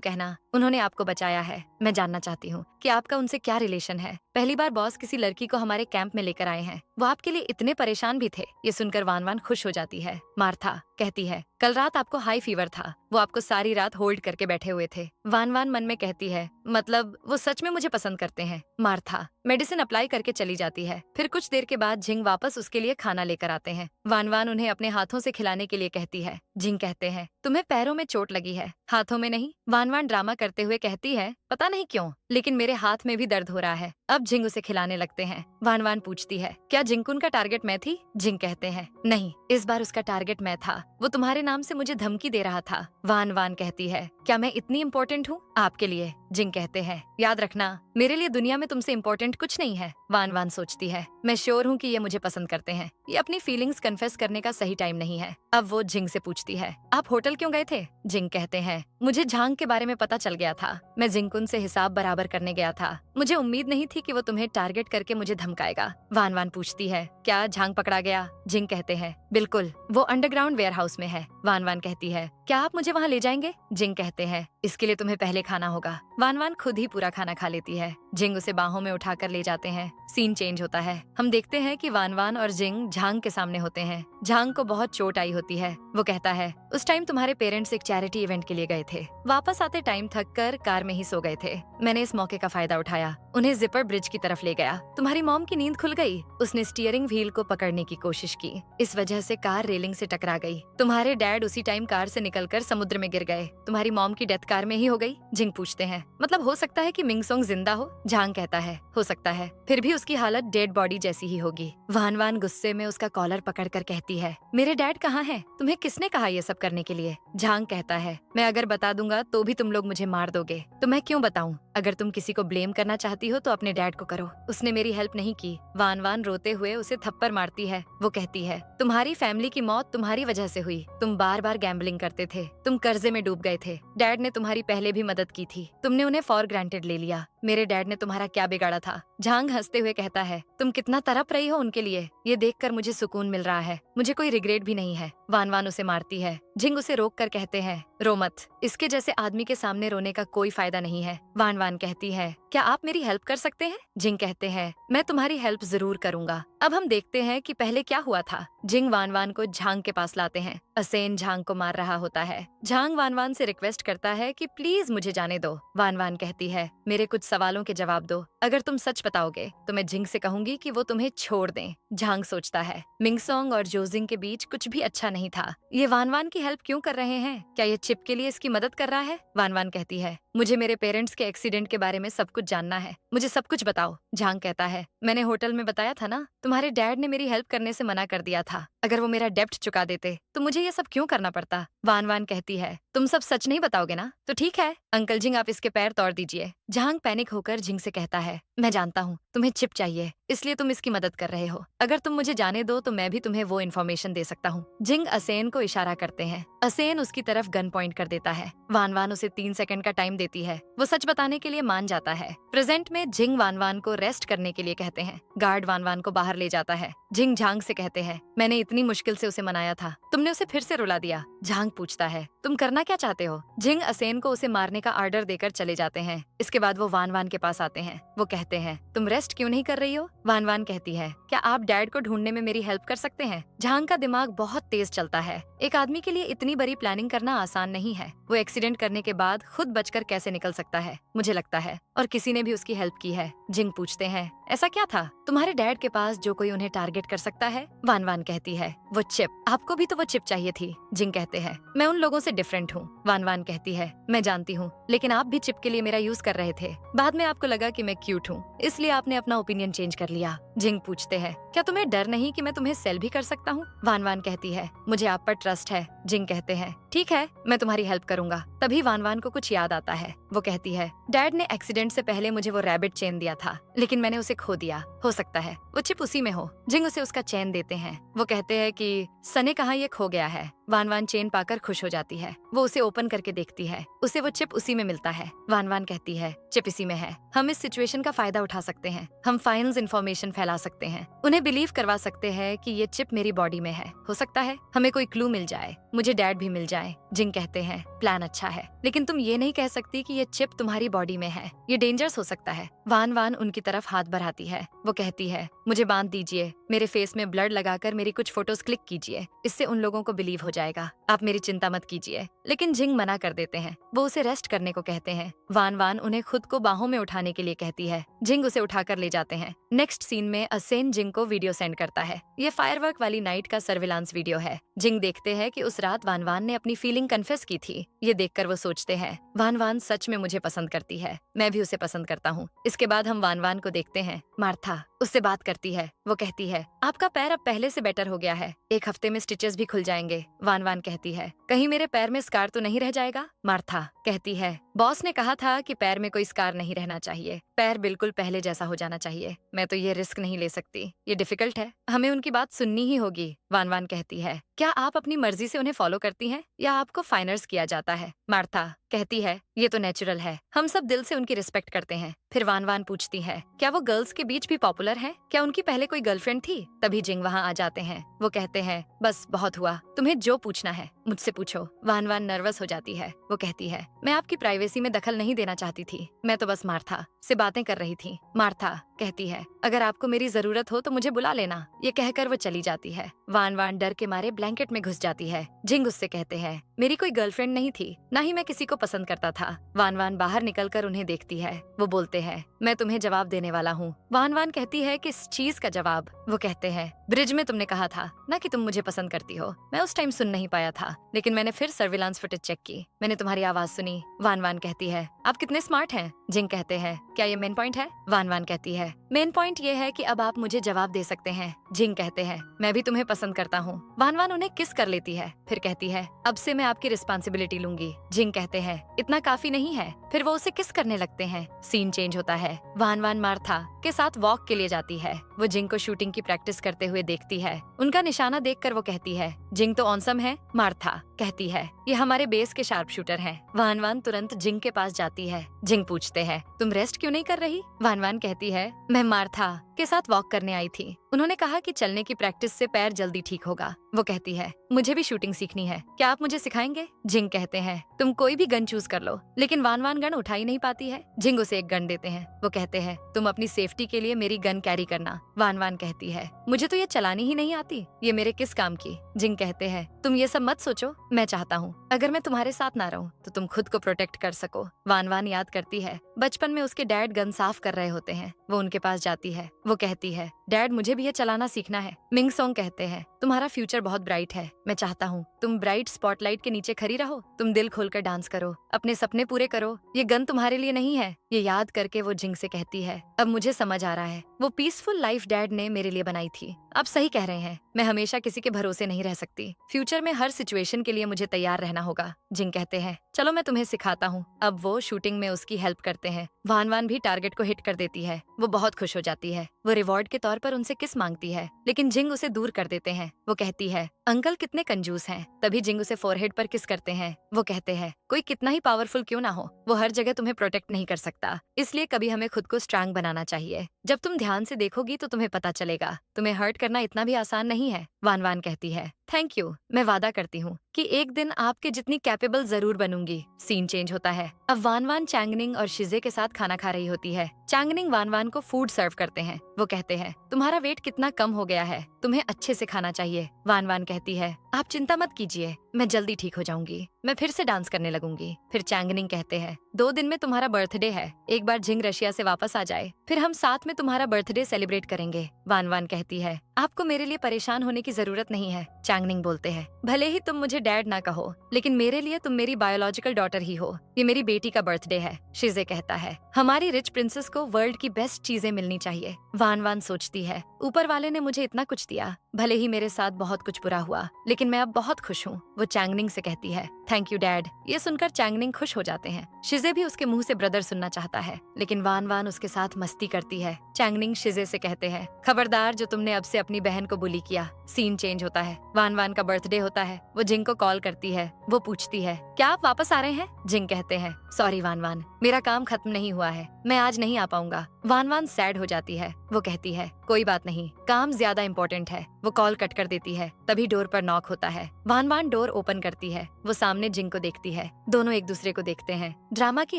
कहना, उन्होंने आपको बचाया है। मैं जानना चाहती हूँ कि आपका उनसे क्या रिलेशन है। पहली बार बॉस किसी लड़की को हमारे कैंप में लेकर आए हैं, वो आपके लिए इतने परेशान भी थे। ये सुनकर वान वान खुश हो जाती है। मार्था कहती है, कल रात आपको हाई फीवर था, वो आपको सारी रात होल्ड करके बैठे हुए थे। वान वान मन में कहती है, मतलब वो सच में मुझे पसंद करते हैं। मार्था मेडिसिन अप्लाई करके चली जाती है। फिर कुछ देर के बाद झिंग वापस उसके लिए खाना लेकर आते हैं। वान वान उन्हें अपने हाथों से खिलाने के लिए कहती है। झिंग कहते हैं, तुम्हें पैरों में चोट लगी है, हाथों में नहीं। वान वान ड्रामा करते हुए कहती है, पता नहीं क्यों लेकिन मेरे हाथ में भी दर्द हो रहा है। अब झिंग उसे खिलाने लगते हैं। वान वान पूछती है, क्या जिंकुन का टारगेट मैं थी? झिंग कहते हैं, नहीं, इस बार उसका टारगेट मैं था, वो तुम्हारे नाम से मुझे धमकी दे रहा था। वान वान कहती है, क्या मैं इतनी इम्पोर्टेंट हूँ आपके लिए? झिंग कहते हैं, याद रखना, मेरे लिए दुनिया में तुमसे इम्पोर्टेंट कुछ नहीं है। वान वान सोचती है, मैं श्योर हूँ कि ये मुझे पसंद करते हैं, ये अपनी फीलिंग्स कन्फेस करने का सही टाइम नहीं है। अब वो झिंग से पूछती है, आप होटल क्यों गए थे? झिंग कहते हैं, मुझे झांग के बारे में पता चल गया था, मैं जिंकुन से हिसाब बराबर करने गया था, मुझे उम्मीद नहीं थी कि वो तुम्हें टारगेट करके मुझे धमकाएगा। वान वान पूछती है, क्या झांग पकड़ा गया? झिंग कहते हैं, बिल्कुल, वो अंडरग्राउंड वेयरहाउस में है। वान वान कहती है, क्या आप मुझे वहाँ ले जाएंगे? झिंग कहते हैं, इसके लिए तुम्हें पहले खाना होगा। वान वान खुद ही पूरा खाना खा लेती है। झिंग उसे बाहों में उठाकर ले जाते हैं। सीन चेंज होता है। हम देखते हैं कि वान वान और झिंग झांग के सामने होते हैं। झांग को बहुत चोट आई होती है। वो कहता है, उस टाइम तुम्हारे पेरेंट्स एक चैरिटी इवेंट के लिए गए थे, वापस आते टाइम थक कर कार में ही सो गए थे। मैंने इस मौके का फायदा उठाया, उन्हें जिपर ब्रिज की तरफ ले गया। तुम्हारी मॉम की नींद खुल गई, उसने स्टीयरिंग व्हील को पकड़ने की कोशिश की, इस वजह से कार रेलिंग से टकरा गई। तुम्हारे डैड उसी टाइम कार से निकलकर समुद्र में गिर गए। तुम्हारी मॉम की डेथ कार में ही हो गई। झिंग पूछते हैं, मतलब हो सकता है कि मिंगसोंग जिंदा हो? झांग कहता है, हो सकता है, फिर भी उसकी हालत डेड बॉडी जैसी ही होगी। वान वान गुस्से में उसका कॉलर पकड़कर कहती है, मेरे डैड कहाँ हैं? तुम्हें किसने कहा ये सब करने के लिए? झांग कहता है, मैं अगर बता दूंगा तो भी तुम लोग मुझे मार दोगे, तो मैं क्यों बताऊं? अगर तुम किसी को ब्लेम करना चाहती हो तो अपने डैड को करो, उसने मेरी हेल्प नहीं की। वान वान रोते हुए उसे थप्पड़ मारती है। वो कहती है, तुम्हारी फैमिली की मौत तुम्हारी वजह से हुई, तुम बार बार गैम्बलिंग करते थे, तुम कर्जे में डूब गए थे, डैड ने तुम्हारी पहले भी मदद की थी, तुमने उन्हें फॉर ग्रांटेड ले लिया। मेरे डैड ने तुम्हारा क्या बिगाड़ा था? झांग हंसते हुए कहता है, तुम कितना तड़प रही हो उनके लिए, ये देखकर मुझे सुकून मिल रहा है। मुझे कोई रिग्रेट भी नहीं है। वान वान उसे मारती है। जिंग उसे रोक कर कहते हैं, रो मत, इसके जैसे आदमी के सामने रोने का कोई फायदा नहीं है। वान वान कहती है, क्या आप मेरी हेल्प कर सकते हैं? जिंग कहते हैं, मैं तुम्हारी हेल्प जरूर करूंगा। अब हम देखते हैं कि पहले क्या हुआ था। जिंग वान वान को झांग के पास लाते हैं। असेन झांग को मार रहा होता है। झांग वान वान से रिक्वेस्ट करता है कि प्लीज मुझे जाने दो। वान वान कहती है, मेरे कुछ सवालों के जवाब दो। अगर तुम सच बताओगे तो मैं जिंग से कहूंगी कि वो तुम्हें छोड़ दें। झांग सोचता है, मिंगसोंग और जोजिंग के बीच कुछ भी अच्छा नहीं था। ये वान वान की हेल्प क्यों कर रहे हैं? क्या ये चिप के लिए इसकी मदद कर रहा है? वान वान कहती है, मुझे मेरे पेरेंट्स के एक्सीडेंट के बारे में सब कुछ जानना है, मुझे सब कुछ बताओ। झांग कहता है, मैंने होटल में बताया था ना, तुम्हारे डैड ने मेरी हेल्प करने से मना कर दिया था। अगर वो मेरा डेब्ट चुका देते तो मुझे ये सब क्यों करना पड़ता? वान वान कहती है, तुम सब सच नहीं बताओगे ना? तो ठीक है अंकल जिंग, आप इसके पैर तोड़ दीजिए। झांग पैनिक होकर जिंग से कहता है, मैं जानता हूँ तुम्हें चिप चाहिए, इसलिए तुम इसकी मदद कर रहे हो। अगर तुम मुझे जाने दो तो मैं भी तुम्हें वो इन्फॉर्मेशन दे सकता हूँ। जिंग असेन को इशारा करते हैं। असेन उसकी तरफ गन पॉइंट कर देता है। वान वान उसे 3 सेकंड का टाइम देती है। वो सच बताने के लिए मान जाता है। प्रेजेंट में जिंग वान वान को रेस्ट करने के लिए कहते हैं। गार्ड वान वान को बाहर ले जाता है। जिंग झांग से कहते हैं, मैंने इतनी मुश्किल से उसे मनाया था, तुमने उसे फिर से रुला दिया। झांग पूछता है, तुम करना क्या चाहते हो? जिंग असेन को उसे मारने का ऑर्डर देकर चले जाते हैं। इसके बाद वो वान वान के पास आते हैं। वो कहते हैं, तुम रेस्ट क्यों नहीं कर रही हो? वान वान कहती है, क्या आप डैड को ढूंढने में मेरी हेल्प कर सकते हैं? झांग का दिमाग बहुत तेज चलता है। एक आदमी के लिए इतनी बड़ी प्लानिंग करना आसान नहीं है। वो एक्सीडेंट करने के बाद खुद बचकर कैसे निकल सकता है? मुझे लगता है और किसी ने भी उसकी हेल्प की है। जिंग पूछते हैं, ऐसा क्या था तुम्हारे डैड के पास जो कोई उन्हें टारगेट कर सकता है? वान वान कहती है, वो चिप। आपको भी तो वो चिप चाहिए थी। जिंग कहते हैं, मैं उन लोगों से डिफरेंट हूँ। वान वान कहती है, मैं जानती हूँ, लेकिन आप भी चिप के लिए मेरा यूज कर रहे थे। बाद में आपको लगा कि मैं क्यूट हूँ, इसलिए आपने अपना ओपिनियन चेंज कर लिया। जिंग पूछते हैं, क्या तुम्हें डर नहीं कि मैं तुम्हें सेल भी कर सकता हूँ? वान वान कहती है, मुझे आप पर ट्रस्ट है। जिंग कहते हैं, ठीक है, मैं तुम्हारी हेल्प करूंगा। तभी वान वान को कुछ याद आता है। वो कहती है, डैड ने एक्सीडेंट से पहले मुझे वो रैबिट चेन दिया था, लेकिन मैंने उसे खो दिया। हो सकता है वो चिप उसी में हो। जिंग उसे उसका चेन देते हैं। वो कहते हैं कि सने कहा ये खो गया है। वान वान चेन पाकर खुश हो जाती है। वो उसे ओपन करके देखती है। उसे वो चिप उसी में मिलता है। वान वान कहती है, चिप इसी में है। हम इस सिचुएशन का फायदा उठा सकते हैं। हम फाइनल्स इन्फॉर्मेशन फैला सकते हैं। उन्हें बिलीव करवा सकते हैं कि ये चिप मेरी बॉडी में है। हो सकता है हमें कोई क्लू मिल जाए, मुझे डैड भी मिल जाए। जिंग कहते हैं, प्लान अच्छा है, लेकिन तुम ये नहीं कह सकती कि ये चिप तुम्हारी बॉडी में है। ये डेंजरस हो सकता है। वान वान उनकी तरफ हाथ बढ़ाती है। वो कहती है, मुझे बांध दीजिए, मेरे फेस में ब्लड लगाकर मेरी कुछ फोटोज क्लिक कीजिए, इससे उन लोगों को बिलीव हो जाएगा। आप मेरी चिंता मत कीजिए। लेकिन जिंग मना कर देते हैं। वो उसे रेस्ट करने को कहते हैं। वान वान उन्हें खुद को बाहों में उठाने के लिए कहती है। जिंग उसे उठाकर ले जाते हैं। नेक्स्ट सीन में असेन जिंग को वीडियो सेंड करता है। ये फायरवर्क वाली नाइट का सर्विलांस वीडियो है। जिंग देखते हैं कि उस रात वान वान ने अपनी फीलिंग कन्फेस की थी। ये देखकर वो सोचते हैं, वान वान सच में मुझे पसंद करती है, मैं भी उसे पसंद करता हूँ। इसके बाद हम वान वान को देखते हैं। मार्था उससे बात करती है। वो कहती है, आपका पैर अब पहले से बेटर हो गया है, 1 हफ्ते में स्टिचेस भी खुल जाएंगे। वान वान कहती है, कहीं मेरे पैर में स्कार तो नहीं रह जाएगा? मार्था कहती है, बॉस ने कहा था कि पैर में कोई स्कार नहीं रहना चाहिए, पैर बिल्कुल पहले जैसा हो जाना चाहिए। मैं तो ये रिस्क नहीं ले सकती, ये डिफिकल्ट है, हमें उनकी बात सुननी ही होगी। वान वान कहती है, क्या आप अपनी मर्जी से उन्हें फॉलो करती हैं या आपको फाइनर्स किया जाता है? मार्था कहती है, ये तो नेचुरल है, हम सब दिल से उनकी रिस्पेक्ट करते हैं। फिर वान वान पूछती है, क्या वो गर्ल्स के बीच भी पॉपुलर है? क्या उनकी पहले कोई गर्लफ्रेंड थी? तभी जिंग वहाँ आ जाते हैं। वो कहते हैं, बस बहुत हुआ, तुम्हें जो पूछना है मुझसे पूछो। वान वान नर्वस हो जाती है। वो कहती है, मैं आपकी प्राइवेसी में दखल नहीं देना चाहती थी, मैं तो बस मार्था से बातें कर रही थी। मार्था कहती है, अगर आपको मेरी जरूरत हो तो मुझे बुला लेना। ये कहकर वो चली जाती है। वान वान डर के मारे ब्लैंकेट में घुस जाती है। जिंग उससे कहते हैं, मेरी कोई गर्लफ्रेंड नहीं थी, ना ही मैं किसी को पसंद करता था। वान वान बाहर निकलकर उन्हें देखती है। वो बोलते हैं, मैं तुम्हें जवाब देने वाला हूँ। वान वान कहती है, किस चीज का जवाब? वो कहते हैं, ब्रिज में तुमने कहा था ना कि तुम मुझे पसंद करती हो। मैं उस टाइम सुन नहीं पाया था, लेकिन मैंने फिर सर्विलांस फुटेज चेक की, मैंने तुम्हारी आवाज सुनी। वान वान कहती है, आप कितने स्मार्ट हैं? जिंग कहते हैं, क्या ये मेन पॉइंट है? वान वान कहती है, मेन पॉइंट ये है कि अब आप मुझे जवाब दे सकते हैं। जिंग कहते हैं, मैं भी तुम्हें पसंद करता हूँ। वान वान उन्हें किस कर लेती है, फिर कहती है, अब से मैं आपकी रिस्पॉन्सिबिलिटी लूंगी। जिंग कहते हैं, इतना काफी नहीं है। फिर वो उसे किस करने लगते हैं। सीन चेंज होता है। वान वान मार्था के साथ वॉक के लिए जाती है। वो जिंग को शूटिंग की प्रैक्टिस करते हुए देखती है। उनका निशाना देखकर वो कहती है, जिंग तो ऑसम है। मार्था कहती है ये हमारे बेस के शार्प शूटर हैं। वान वान तुरंत जिंग के पास जाती है। जिंग पूछते हैं तुम रेस्ट क्यों नहीं कर रही? वान वान कहती है मैं मार्था के साथ वॉक करने आई थी। उन्होंने कहा कि चलने की प्रैक्टिस से पैर जल्दी ठीक होगा। वो कहती है मुझे भी शूटिंग सीखनी है, क्या आप मुझे सिखाएंगे? जिंग कहते हैं तुम कोई भी गन चूज कर लो। लेकिन वान वान गन उठा ही नहीं पाती है। जिंग उसे एक गन देते हैं। वो कहते हैं तुम अपनी सेफ्टी के लिए मेरी गन कैरी करना। वान वान कहती है मुझे तो ये चलानी ही नहीं आती, ये मेरे किस काम की? जिंग कहते हैं तुम ये सब मत सोचो, मैं चाहता हूँ अगर मैं तुम्हारे साथ ना रहूं तो तुम खुद को प्रोटेक्ट कर सको। वान वान याद करती है बचपन में उसके डैड गन साफ कर रहे होते हैं। वो उनके पास जाती है। वो कहती है डैड मुझे भी ये चलाना सीखना है। मिंग सोंग कहते हैं तुम्हारा फ्यूचर बहुत ब्राइट है, मैं चाहता हूँ तुम ब्राइट स्पॉटलाइट के नीचे खड़ी रहो, तुम दिल खोलकर डांस करो, अपने सपने पूरे करो, ये गन तुम्हारे लिए नहीं है। ये याद करके वो जिंग से कहती है अब मुझे समझ आ रहा है, वो पीसफुल लाइफ डैड ने मेरे लिए बनाई थी। आप सही कह रहे हैं, मैं हमेशा किसी के भरोसे नहीं रह सकती। फ्यूचर में हर सिचुएशन के लिए मुझे तैयार रहना होगा। जिंग कहते हैं चलो मैं तुम्हें सिखाता हूँ। अब वो शूटिंग में उसकी हेल्प करते हैं। वान वान भी टारगेट को हिट कर देती है। वो बहुत खुश हो जाती है। वो रिवॉर्ड के तौर पर उनसे किस मांगती है, लेकिन जिंग उसे दूर कर देते हैं। वो कहती है अंकल कितने कंजूस हैं। तभी जिंग उसे फोरहेड पर किस करते हैं। वो कहते हैं कोई कितना ही पावरफुल क्यों ना हो, वो हर जगह तुम्हें प्रोटेक्ट नहीं कर सकता, इसलिए कभी हमें खुद को स्ट्रांग बनाना चाहिए। जब तुम ध्यान से देखोगी तो तुम्हें पता चलेगा तुम्हें हर्ट करना इतना भी आसान नहीं है। वान वान कहती है थैंक यू, मैं वादा करती हूँ कि एक दिन आपके जितनी कैपेबल जरूर बनूंगी। सीन चेंज होता है। अब वान वान चैंगनिंग और शिजे के साथ खाना खा रही होती है। चैंगनिंग वान वान को फूड सर्व करते हैं। वो कहते हैं तुम्हारा वेट कितना कम हो गया है, तुम्हें अच्छे से खाना चाहिए। वान वान कहती है आप चिंता मत कीजिए, मैं जल्दी ठीक हो जाऊंगी, मैं फिर से डांस करने लगूंगी। फिर चैंगनिंग कहते हैं 2 दिन में तुम्हारा बर्थडे है, एक बार जिंग रशिया से वापस आ जाए फिर हम साथ में तुम्हारा बर्थडे सेलिब्रेट करेंगे। वान वान कहती है आपको मेरे लिए परेशान होने की जरूरत नहीं है। चैंगनिंग बोलते हैं भले ही तुम मुझे डैड ना कहो, लेकिन मेरे लिए तुम मेरी बायोलॉजिकल डॉटर ही हो, ये मेरी बेटी का बर्थडे है। शिजे कहता है हमारी रिच प्रिंसेस को वर्ल्ड की बेस्ट चीजें मिलनी चाहिए। वान वान सोचती है ऊपर वाले ने मुझे इतना कुछ दिया, भले ही मेरे साथ बहुत कुछ बुरा हुआ, लेकिन मैं अब बहुत खुश हूँ। वो चैंगनिंग से कहती है थैंक यू डैड। ये सुनकर चैंगनिंग खुश हो जाते हैं। शिजे भी उसके मुंह से ब्रदर सुनना चाहता है, लेकिन वान वान उसके साथ मस्ती करती है। चैंगनिंग शिजे से कहते हैं खबरदार जो तुमने अब से अपनी बहन को बुली किया। सीन चेंज होता है। वान वान का बर्थडे होता है। वो जिंग को कॉल करती है। वो पूछती है क्या आप वापस आ रहे हैं? जिंग कहते हैं सॉरी वान वान, मेरा काम खत्म नहीं हुआ है, मैं आज नहीं आ पाऊंगा। वान वान सैड हो जाती है। वो कहती है कोई बात नहीं, काम ज्यादा इम्पोर्टेंट है। वो कॉल कट कर देती है। तभी डोर पर नॉक होता है। वान वान डोर ओपन करती है। वो सामने जिंग को देखती है। दोनों एक दूसरे को देखते हैं। ड्रामा की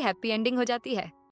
हैप्पी एंडिंग हो जाती है।